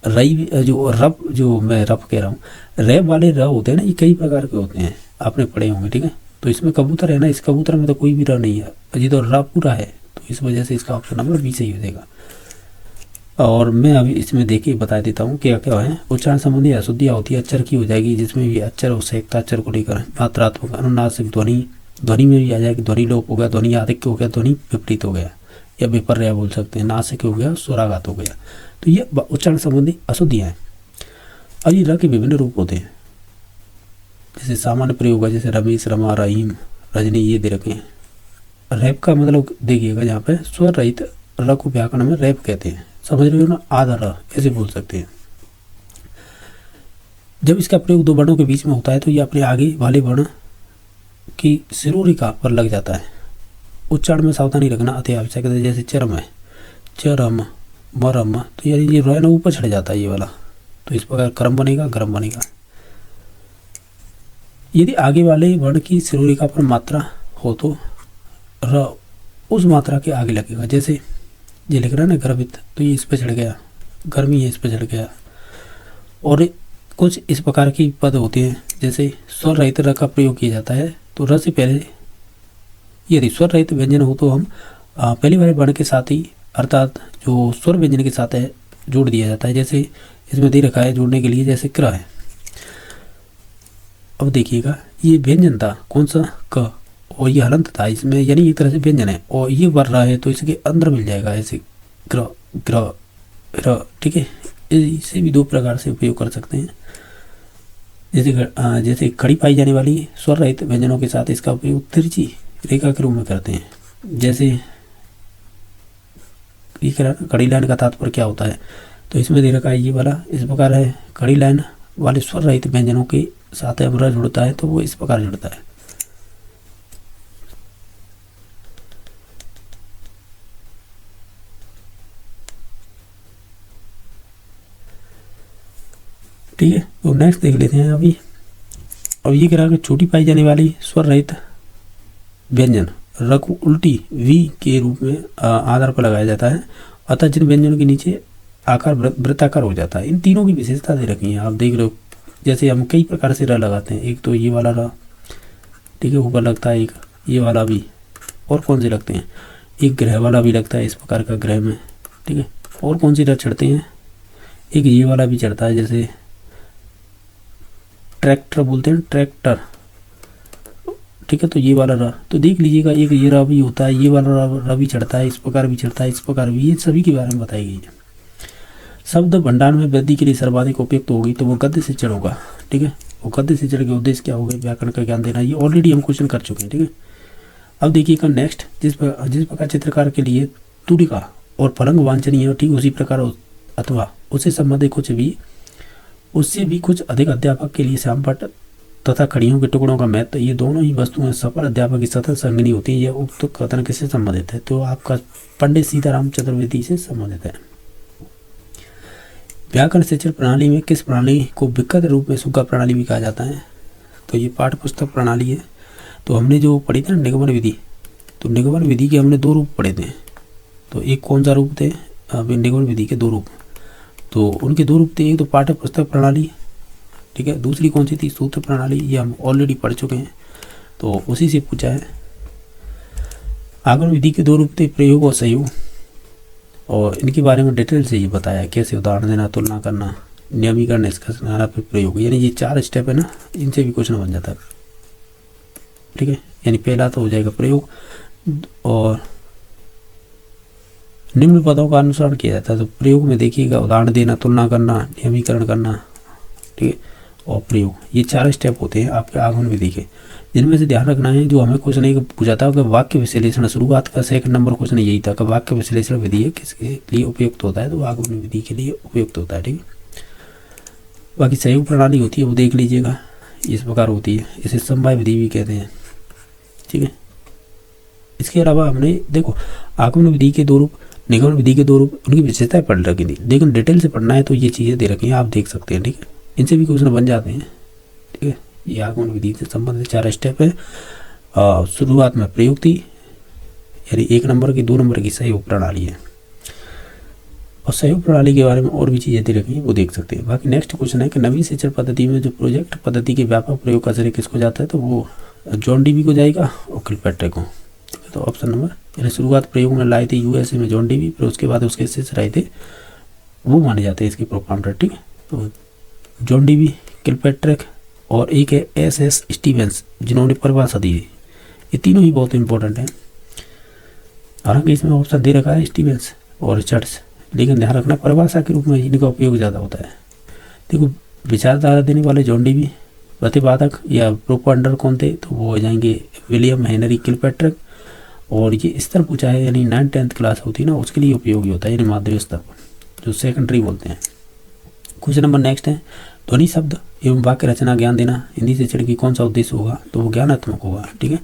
रई जो रप, जो मैं रप कह रहा हूँ, रैप वाले र होते हैं ना, ये कई प्रकार के होते हैं, आपने पढ़े होंगे, ठीक है। तो इसमें कबूतर है ना, इस कबूतर में तो कोई भी र नहीं है, ये तो र पूरा है, तो इस वजह से इसका ऑप्शन नंबर बी सही हो जाएगा। और मैं अभी इसमें देखिए बता देता हूँ क्या क्या है। उच्चारण संबंधी अशुद्धियाँ होती है, अक्षर की हो जाएगी, जिसमें भी अक्षर और सहकता अक्षर को लेकर, मात्रात्मक, अनुनासिक, ध्वनि, ध्वनि में भी आ जाएगी, ध्वनि लोप हो गया, ध्वनि आधिक्य हो गया, ध्वनि विपरीत हो गया या विपर्य बोल सकते हैं, नासिक हो गया, स्वराघात हो गया। तो ये उच्चारण संबंधी अशुद्धियाँ हैं। अब ये र के विभिन्न रूप होते हैं, जैसे सामान्य प्रयोग है, जैसे रमेश, रमा, रहीम, रजनी, ये दे रखे हैं। रैप का मतलब देखिएगा, यहाँ पे स्वर रहित र को व्याकरण में रैप कहते हैं, समझ रहे हो ना, आधा र ऐसे बोल सकते हैं। जब इसका प्रयोग दो वर्णों के बीच में होता है तो ये अपने आगे वाले वर्ण की शिरोरेखा पर लग जाता है। उच्चारण में सावधानी रखना अति आवश्यक है, जैसे चरम है, चरम, मरम, तो यानी ये र ना ऊपर चढ़ जाता है ये वाला, तो इस प्रकार क्रम बनेगा, गरम बनेगा। यदि आगे वाले वर्ण की शिरोरेखा पर मात्रा हो तो र उस मात्रा के आगे लगेगा, जैसे ये लिख रहा है ना गर्भित, तो ये इस पर चढ़ गया, गर्मी है, इस पर चढ़ गया। और कुछ इस प्रकार की पद होते हैं, जैसे स्वर रहित र का प्रयोग किया जाता है, तो र से पहले यदि स्वर रहित व्यंजन हो तो हम पहले वाले वर्ण के साथ ही, अर्थात जो स्वर व्यंजन के साथ है, जोड़ दिया जाता है। जैसे इसमें दे रखा है जोड़ने के लिए, जैसे क्र है। अब देखिएगा ये व्यंजन था कौन सा, क, और ये हलंत था इसमें, यानी एक तरह से व्यंजन है, और ये वर रहा है तो इसके अंदर मिल जाएगा, ऐसे ग्र, ग्र, र, ठीक है। इसे भी दो प्रकार से उपयोग कर सकते हैं। जैसे खड़ी पाई जाने वाली स्वर रहित व्यंजनों के साथ इसका उपयोग तिरछी रेखा के रूप में करते हैं। जैसे खड़ी लाइन का तात्पर्य क्या होता है, तो इसमें दे रखा है ये वाला, इस प्रकार है, खड़ी लाइन वाले स्वर रहित व्यंजनों के साथ र जुड़ता है तो वो इस प्रकार जुड़ता है। ठीक है, तो नेक्स्ट देख लेते हैं अभी। अब ये कह रहा है कि छोटी पाई जाने वाली स्वर रहित व्यंजन र को उल्टी वी के रूप में आधार पर लगाया जाता है, अतः जिन व्यंजनों के नीचे आकार वृत्ताकार हो जाता है। इन तीनों की विशेषता दे रखी है, आप देख रहे हो। जैसे हम कई प्रकार से र लगाते हैं, एक तो ये वाला र, ठीक है, ऊपर लगता है, एक ये वाला भी, और कौन से लगते हैं, एक ग्रह वाला भी लगता है इस प्रकार का ग्रह में, ठीक है। और कौन सी र चढ़ते हैं, एक ये वाला भी चढ़ता है, जैसे ट्रैक्टर बोलते हैं, ट्रैक्टर, ठीक है। तो ये वाला र, तो देख लीजिएगा, एक ये र भी होता है, ये वाला र भी चढ़ता है, इस प्रकार भी चढ़ता है, इस प्रकार भी, ये सभी के बारे में बताई गई है। शब्द भंडार में वृद्धि के लिए सर्वाधिक उपयुक्त होगी तो वो गद्य से चढ़ होगा, ठीक है। वो गद्य से चढ़ के उद्देश्य क्या होगा, व्याकरण का ज्ञान देना, ये ऑलरेडी हम क्वेश्चन कर चुके हैं, ठीक है। अब देखिएगा नेक्स्ट, जिस प्रकार चित्रकार के लिए तुलिका और फलंग वांछनीय है, ठीक उसी प्रकार अथवा उससे संबंधित उससे भी कुछ अधिक अध्यापक के लिए श्यामपट्ट तथा खड़ियों के टुकड़ों का महत्व, ये दोनों ही वस्तुएं सफल अध्यापक की सतत संगनी होती है। यह उक्त कथन किससे संबंधित है, तो आपका पंडित सीताराम चतुर्वेदी से संबंधित है। व्याकरण शिक्षण प्रणाली में किस प्रणाली को विकट रूप में सुग्गा प्रणाली भी कहा जाता है, तो ये पाठ्य पुस्तक प्रणाली है। तो हमने जो पढ़ी थी ना निगमन विधि, तो निगमन विधि के हमने दो रूप पढ़े थे। तो एक कौन सा रूप थे, अभी निगमन विधि के दो रूप, तो उनके दो रूप थे, एक तो पाठ्य पुस्तक प्रणाली, ठीक है, दूसरी कौन सी थी, सूत्र प्रणाली, ये हम ऑलरेडी पढ़ चुके हैं, तो उसी से पूछा है। आगमन विधि के दो रूप थे, प्रयोग और सहयोग, और इनके बारे में डिटेल से ये बताया कैसे उदाहरण देना, तुलना करना, नियमीकरण, निष्कर्ष करना, फिर प्रयोग, यानी ये 4 स्टेप है ना, इनसे भी क्वेश्चन बन जाता है, ठीक है। यानी पहला तो हो जाएगा प्रयोग, और निम्न पदों का अनुसरण किया जाता है। तो प्रयोग में देखिएगा उदाहरण देना, तुलना करना, नियमीकरण करना, ठीक है, और प्रयोग, ये 4 स्टेप होते हैं आपके आगमन विधि के, जिनमें से ध्यान रखना है। जो हमें क्वेश्चन एक पूछा था कि वाक्य विश्लेषण, शुरुआत का 2 नंबर क्वेश्चन यही था कि वाक्य विश्लेषण विधि है किसके लिए उपयुक्त होता है, तो आगमन विधि के लिए उपयुक्त होता है, ठीक है। बाकी सहयोग प्रणाली होती है वो देख लीजिएगा, इस प्रकार होती है, इसे समवाय विधि भी कहते हैं, ठीक है। इसके अलावा हमने देखो आगमन विधि के 2 रूप, निगमन विधि के 2 रूप, उनकी विशेषताएं पढ़ रखी थी, लेकिन डिटेल से पढ़ना है तो ये चीज़ें दे रखी हैं, आप देख सकते हैं, ठीक है। इनसे भी क्वेश्चन बन जाते हैं, ठीक है। ये आगमन विधि से संबंधित 4 स्टेप है। शुरुआत में प्रयोग थी, यानी 1 नंबर की, 2 नंबर की सहयोग प्रणाली है, और सहयोग प्रणाली के बारे में और भी चीज़ें दे रखी हैं वो देख सकते हैं। बाकी नेक्स्ट क्वेश्चन है कि नवीन शिक्षण पद्धति में जो प्रोजेक्ट पद्धति के व्यापक प्रयोग का श्रेय किसको जाता है, तो वो जॉन डीवी को जाएगा और किलपैट्रिक को, ठीक है। तो ऑप्शन नंबर, यानी शुरुआत प्रयोग में लाए थे यूएसए में जॉन डीवी, फिर उसके बाद उसके शिष्य रहे थे, वो माने जाते हैं इसके प्रोपाउंडर, ठीक है। तो जॉन डीवी, किलपैट्रिक और एक है एस स्टीवेंस, जिन्होंने परिभाषा दी है। ये तीनों ही बहुत इंपॉर्टेंट हैं। हालांकि इसमें ऑप्शन दे रखा है स्टीवेंस और रिचर्ड्स, लेकिन ध्यान रखना परिभाषा के रूप में इनका उपयोग ज़्यादा होता है। देखो विचारधारा देने वाले जॉन डीवी, प्रतिपादक या प्रोपाउंडर कौन थे, तो वो हो जाएंगे विलियम हेनरी किलपैट्रिक, और ये स्तर पूछा है, यानी 9th-10th क्लास होती है ना, उसके लिए उपयोगी होता है, यानी माध्यमिक स्तर पर, जो सेकेंडरी बोलते हैं। क्वेश्चन नंबर नेक्स्ट है, ध्वनि शब्द एवं वाक्य रचना ज्ञान देना हिंदी शिक्षण की कौन सा उद्देश्य होगा, तो वो ज्ञानात्मक होगा, ठीक है।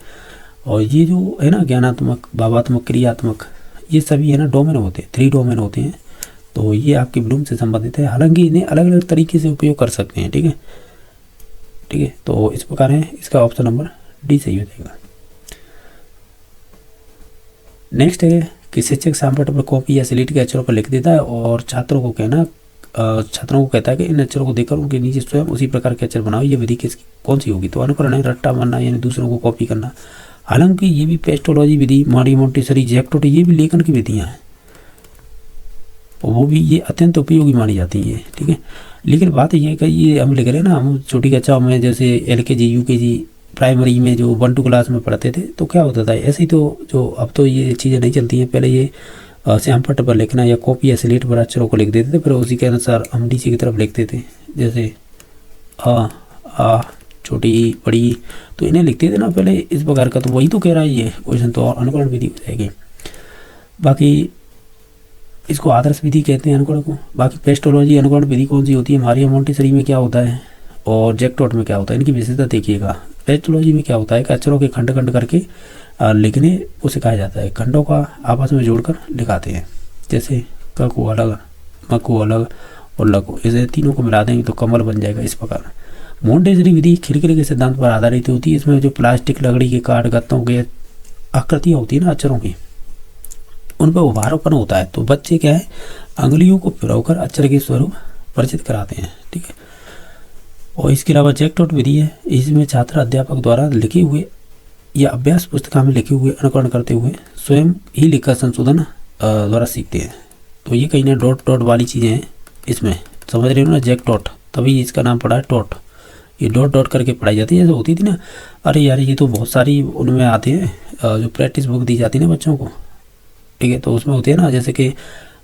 और ये जो है ना ज्ञानात्मक, भावात्मक, क्रियात्मक, ये सभी है ना डोमेन होते हैं, 3 डोमेन होते हैं। तो ये आपके ब्लूम से संबंधित है, हालांकि इन्हें अलग अलग तरीके से उपयोग कर सकते हैं, ठीक है, ठीक है। तो इस प्रकार है, इसका ऑप्शन नंबर डी सही हो जाएगा। नेक्स्ट है कि शिक्षक सामपट पर कॉपी या स्लेट के अक्षरों पर लिख देता है और छात्रों को कहता है कि इन अक्षरों को देखकर उनके नीचे स्वयं उसी प्रकार के अक्षर बनाओ। ये विधि किसकी कौन सी होगी, तो अनुकरण है, रट्टा मारना, यानी दूसरों को कॉपी करना। हालांकि ये भी पेस्टोलॉजी विधि, मारी मोंटेसरी, जैक्टोट, ये भी लेखन की विधियाँ हैं, और वो भी ये अत्यंत उपयोगी मानी जाती है, ठीक है। लेकिन बात ये है कि ये हम लिख रहे हैं ना, हम छोटी कक्षाओं में जैसे LKG UKG प्राइमरी में जो 1-2 क्लास में पढ़ते थे, तो क्या होता था ऐसे ही, तो जो अब तो ये चीज़ें नहीं चलती हैं। पहले ये श्यामपट्ट पर लिखना या कॉपी या स्लेट पर अक्षरों को लिख देते थे, फिर उसी के अनुसार हम नीचे की तरफ लिखते थे, जैसे आ छोटी ई बड़ी ई, तो इन्हें लिखते थे ना पहले इस प्रकार का। तो वही तो कह रहा है ये क्वेश्चन, तो अनुकरण विधि हो जाएगी। बाकी इसको आदर्श विधि कहते हैं अनुकरण को। बाकी पेस्टोलॉजी अनुकरण विधि कौन सी होती है, मारिया मोंटेसरी में क्या होता है और जैक्टोट में क्या होता है, इनकी विशेषता देखिएगा। पेस्टोलॉजी में क्या होता है कि अक्षरों के खंड खंड करके लिखने को सिखाया जाता है, खंडों का आपस में जोड़कर लिखाते हैं, जैसे क को अलग, म को अलग और ल को, इसे तीनों को मिला देंगे तो कमल बन जाएगा, इस प्रकार। मोंटेसरी विधि खिड़खिड़े के सिद्धांत पर आधारित होती है। इसमें जो प्लास्टिक लकड़ी के काट गत्तों के आकृतियाँ होती है ना अक्षरों की, उन पर उभारोपन होता है, तो बच्चे क्या है अंगुलियों को फिरौकर अक्षर के स्वरूप परिचित कराते हैं, ठीक है। और इसके अलावा जैक्टोट विधि है, इसमें छात्र अध्यापक द्वारा लिखे हुए या अभ्यास पुस्तिका में लिखे हुए अनुकरण करते हुए स्वयं ही लिखा संशोधन द्वारा सीखते हैं। तो ये कहीं ना डॉट डॉट वाली चीज़ें हैं, इसमें समझ रहे हो ना, जैक्टोट, तभी इसका नाम पड़ा है टॉट। ये डॉट डॉट करके पढ़ाई जाती है, जैसे होती थी ना, अरे यार ये तो बहुत सारी उनमें आते हैं जो प्रैक्टिस बुक दी जाती है ना बच्चों को, ठीक है। तो उसमें होते हैं ना, जैसे कि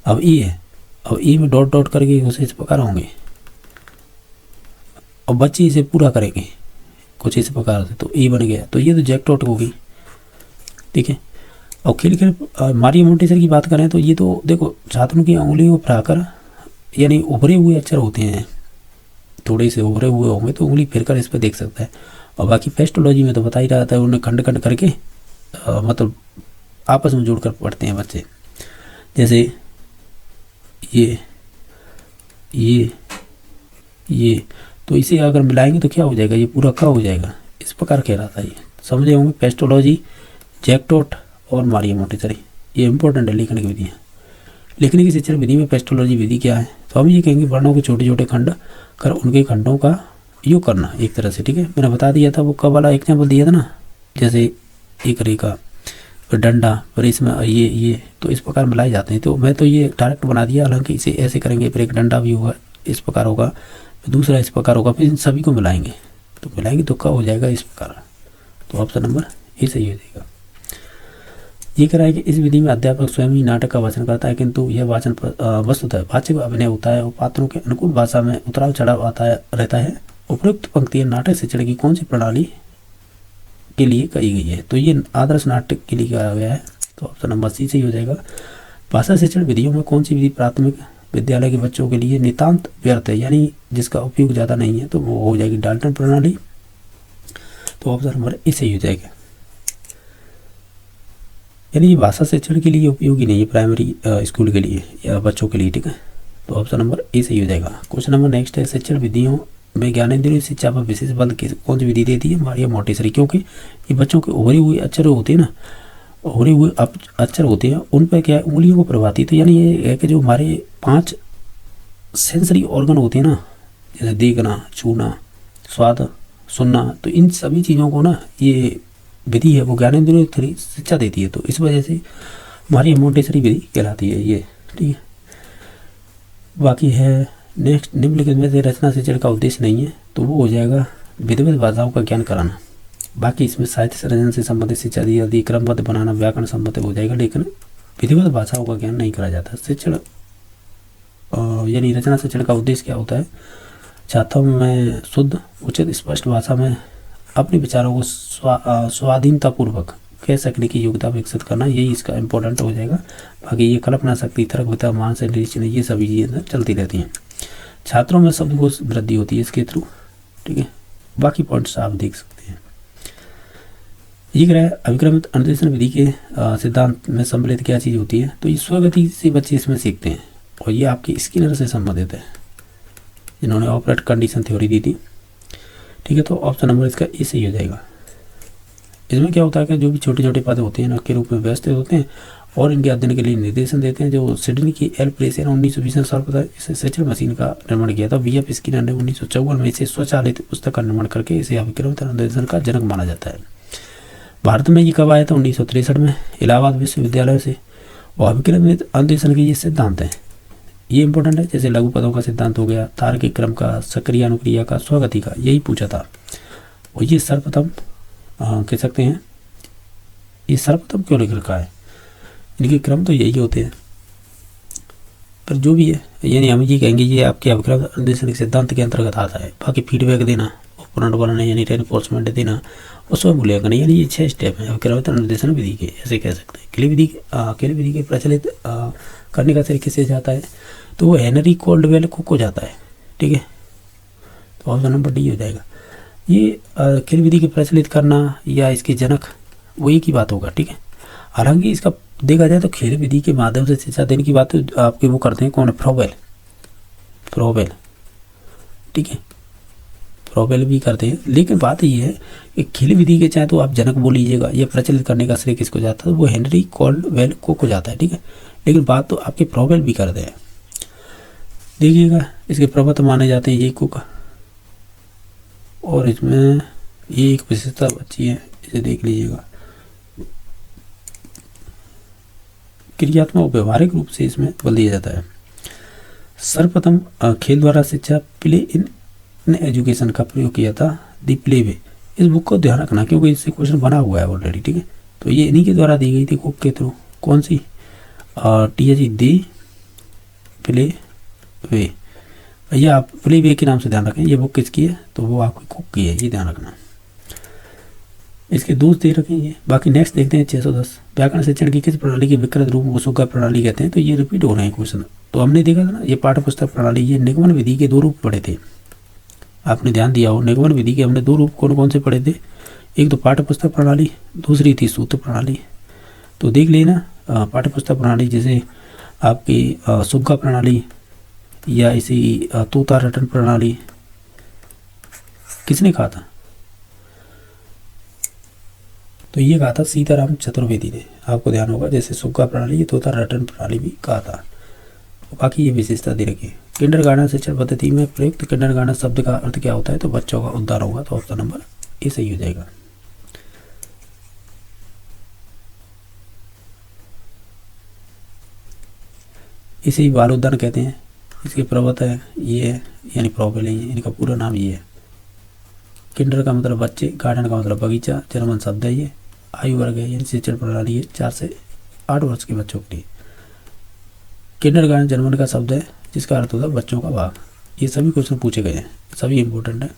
अब ई है, अब ई में डॉट डॉट करके उसे इस प्रकार होंगे, और बच्चे इसे पूरा करेंगे कुछ इस प्रकार से, तो ई बन गया, तो ये तो जैक्टोट होगी, ठीक है। और खिलखिल मारिया मोंटेसरी की बात करें तो ये तो देखो छात्रों की उंगलियों को फैलाकर, यानी उभरे हुए अक्षर होते हैं, थोड़े से उभरे हुए होंगे तो उंगली फिर कर इस पर देख सकता है। और बाकी पेस्टोलॉजी में तो बता ही रहा था, उन्हें खंड खंड करके मतलब आपस में जोड़कर पढ़ते हैं बच्चे, जैसे ये तो इसे अगर मिलाएंगे तो क्या हो जाएगा, ये पूरा का हो जाएगा, इस प्रकार कह रहा था। ये समझे होंगे, पेस्टोलॉजी, जैक्टोट और मारिया मोंटेसरी, ये इंपॉर्टेंट है लिखने की विधियाँ। लिखने की शिक्षण विधि में पेस्टोलॉजी विधि क्या है, तो हम ये कहेंगे वर्णों के छोटे छोटे खंड कर उनके खंडों का योग करना एक तरह से, ठीक है। मैंने बता दिया था वो कब वाला एग्जाम्पल दिया था ना, जैसे एक रेखा, फिर डंडा, फिर इसमें ये तो इस प्रकार मिलाए जाते हैं। तो मैं तो ये डायरेक्ट बना दिया, हालांकि इसे ऐसे करेंगे, फिर एक डंडा भी होगा इस प्रकार होगा, फिर दूसरा इस प्रकार होगा, फिर इन सभी को मिलाएंगे, तो मिलाएंगे तो क्या हो जाएगा इस प्रकार। तो ऑप्शन नंबर ए सही हो जाएगा। ये कह रहा है कि इस विधि में अध्यापक स्वयं ही नाटक का वाचन करता है, किंतु यह वाचन वस्तुतः वाचिक अभिनय होता है और पात्रों के अनुकूल भाषा में उतराव चढ़ाव रहता है। उपयुक्त पंक्तियां नाटक शिक्षण की कौन सी प्रणाली के लिए कही गई है? तो ये आदर्श नाटक के लिए कहा गया है, तो ऑप्शन नंबर सी सही हो जाएगा। भाषा शिक्षण विधियों में कौन सी विधि प्राथमिक विद्यालय के बच्चों के लिए नितांत व्यर्थ है, यानी जिसका उपयोग ज़्यादा नहीं है, तो वो हो जाएगी डाल्टन प्रणाली, तो ऑप्शन नंबर ए सही हो जाएगा। यानी ये भाषा शिक्षण के लिए उपयोगी नहीं है प्राइमरी स्कूल के लिए या बच्चों के लिए, ठीक है, तो ऑप्शन नंबर ए सही हो जाएगा। क्वेश्चन नंबर नेक्स्ट है, शिक्षण विधियों में ज्ञानेंद्रिय शिक्षा पर विशेष बल कौन सी विधि देती है? मारिया मोंटेसरी, क्योंकि ये बच्चों के उभरे हुए अक्षर होते हैं ना, उभरे हुए अक्षर होते हैं, उन पर क्या है, उंगलियों को प्रभावित, तो यानी ये है कि जो हमारे 5 सेंसरी ऑर्गन होते हैं ना, जैसे देखना, छूना, स्वाद, सुनना, तो इन सभी चीज़ों को ना ये विधि है वो ज्ञानेंद्रिय शिक्षा देती है, तो इस वजह से हमारी मोंटेसरी विधि कहलाती है ये, ठीक है। बाकी है नेक्स्ट, निम्नलिखित में से रचना शिक्षण का उद्देश्य नहीं है, तो वो हो जाएगा विविध भाषाओं का ज्ञान कराना। बाकी इसमें साहित्य सृजन से संबंधित शिक्षा दी जाती है, क्रमबद्ध बनाना, व्याकरण संबंधित हो जाएगा, लेकिन विधिवत भाषाओं का ज्ञान नहीं करा जाता। शिक्षण यानी रचना शिक्षण का उद्देश्य क्या होता है? छात्रों में शुद्ध, उचित, स्पष्ट भाषा में अपने विचारों को स्वाधीनतापूर्वक कह सकने की योग्यता विकसित करना, यही इसका इम्पोर्टेंट हो जाएगा। बाकी ये कल्पना शक्ति, तर्कविद्या, मानसिक निरीक्षण, ये सभी चीज़ें चलती रहती हैं। छात्रों में शब्दकोश वृद्धि होती है इसके थ्रू, ठीक है। बाकी पॉइंट्स आप देख सकते हैं। ये कह रहा है अभिक्रमित अनुदेशन विधि के सिद्धांत में सम्मिलित क्या चीज़ होती है? तो ये स्वगति से बच्चे इसमें सीखते हैं, और ये आपके स्किनर से संबंधित है, जिन्होंने ऑपरेट कंडीशन थ्योरी दी थी, ठीक है। तो ऑप्शन नंबर इसका ए सही हो जाएगा। इसमें क्या होता है कि जो भी छोटे छोटे पद होते हैं ना के रूप में व्यवस्थित होते हैं और इनके अध्ययन के लिए निर्देशन देते हैं। जो सिडनी की एल प्रेसियन 1920 में सर्वप्रथम इस शिक्षण मशीन का निर्माण किया था। वी.एफ. स्किनर ने 1954 में इसे स्वचालित पुस्तक का निर्माण करके इसे अभिक्रमित अनुदेशन का जनक माना जाता है। भारत में ये कब आया था? 1963 में इलाहाबाद विश्वविद्यालय से। और अभिक्रमित अनुदेशन के ये सिद्धांत हैं, ये इंपॉर्टेंट है। जैसे लघु पदों का सिद्धांत हो गया, तार्किक क्रम का, सक्रिय अनुक्रिया का, स्वगति का, यही पूछा था। और ये सर्वप्रथम कह सकते हैं, ये सर्वप्रथम क्यों लिख रखा है? इनके क्रम तो यही होते हैं, पर जो भी है, यानी हम ये कहेंगे ये आपके अभिक्रमित अनुदेशन सिद्धांत के अंतर्गत आता है। बाकी फीडबैक देना, उपकरण बनाना, यानी रेनफोर्समेंट देना, और स्वमूल्यांकन, यानी ये 6 स्टेप हैं अभिक्रमित अनुदेशन विधि के, ऐसे कह सकते हैं। अकेले विधि के प्रचलित करने का तरीके से जाता है तो वो हेनरी कोल्डवेल को जाता है, ठीक है। तो ऑप्शन नंबर डी हो जाएगा। ये खेल विधि के प्रचलित करना या इसके जनक वो एक ही बात होगा, ठीक है। हालांकि इसका देखा जाए तो खेल विधि के माध्यम से शिक्षा देने की बात तो आपके वो करते हैं, कौन है? फ्रोबेल, ठीक है, फ्रोबेल भी करते हैं। लेकिन बात ये है कि खेल विधि के चाहे तो आप जनक बोल लीजिएगा, ये प्रचलित करने का श्रेय किसको जाता है? वो हेनरी कोल्डवेल को जाता है, ठीक है। लेकिन बात तो आपके फ्रोबेल भी करते हैं। देखिएगा इसके प्रवक्ता माने जाते हैं ये कुक, और इसमें ये एक विशेषता अच्छी है, इसे देख लीजिएगा। क्रियात्मक और व्यवहारिक रूप से इसमें बल दिया जाता है। सर्वप्रथम खेल द्वारा शिक्षा प्ले इन एजुकेशन का प्रयोग किया था, दी प्ले वे। इस बुक को ध्यान रखना क्योंकि इससे क्वेश्चन बना हुआ है ऑलरेडी, ठीक है। तो ये इन्हीं के द्वारा दी गई थी कुक के थ्रू। कौन सी? टी दी प्ले वे। भैया आप प्ले वे के नाम से ध्यान रखें। ये बुक किसकी है? तो वो आपकी कुक की है, ये ध्यान रखना। इसके दोस्त दे रखें ये। बाकी नेक्स्ट देखते हैं 610। व्याकरण शिक्षण की किस प्रणाली के विकृत रूप को सुग्गा प्रणाली कहते हैं? तो ये रिपीट हो रहे हैं क्वेश्चन। तो हमने देखा था ना, ये पाठ्य पुस्तक प्रणाली, ये निगमन विधि के 2 रूप पढ़े थे। आपने ध्यान दिया हो, निगमन विधि के हमने 2 रूप कौन कौन से पढ़े थे? एक तो पाठ्य पुस्तक प्रणाली, दूसरी थी सूत्र प्रणाली। तो देख लेना, पाठ्य पुस्तक प्रणाली जैसे आपकी सुग्गा प्रणाली या इसी तोता रटन प्रणाली किसने कहा था? तो ये कहा था सीताराम चतुर्वेदी ने, आपको ध्यान होगा। जैसे सुग्गा प्रणाली, ये तोता रटन प्रणाली भी कहा था। बाकी ये विशेषता दे रखी है। किंडरगार्टन शिक्षण पद्धति में प्रयुक्त किंडरगार्टन शब्द का अर्थ क्या होता है? तो बच्चों का उद्धार होगा। तो ऑप्शन नंबर ए सही हो जाएगा। इसे ही बाल उद्यान कहते हैं। इसके प्रवक्ता है ये है, यानी प्रॉबल है, इनका पूरा नाम ये है। किंडर का मतलब बच्चे, गार्डन का मतलब बगीचा, जर्मन शब्द है ये। आयु वर्ग है, यानी शिक्षण प्रणाली है 4 से 8 वर्ष के बच्चों के लिए। किंडरगार्टन जर्मन का शब्द है जिसका अर्थ होता है बच्चों का बाग। ये सभी क्वेश्चन पूछे गए हैं, सभी इंपॉर्टेंट है।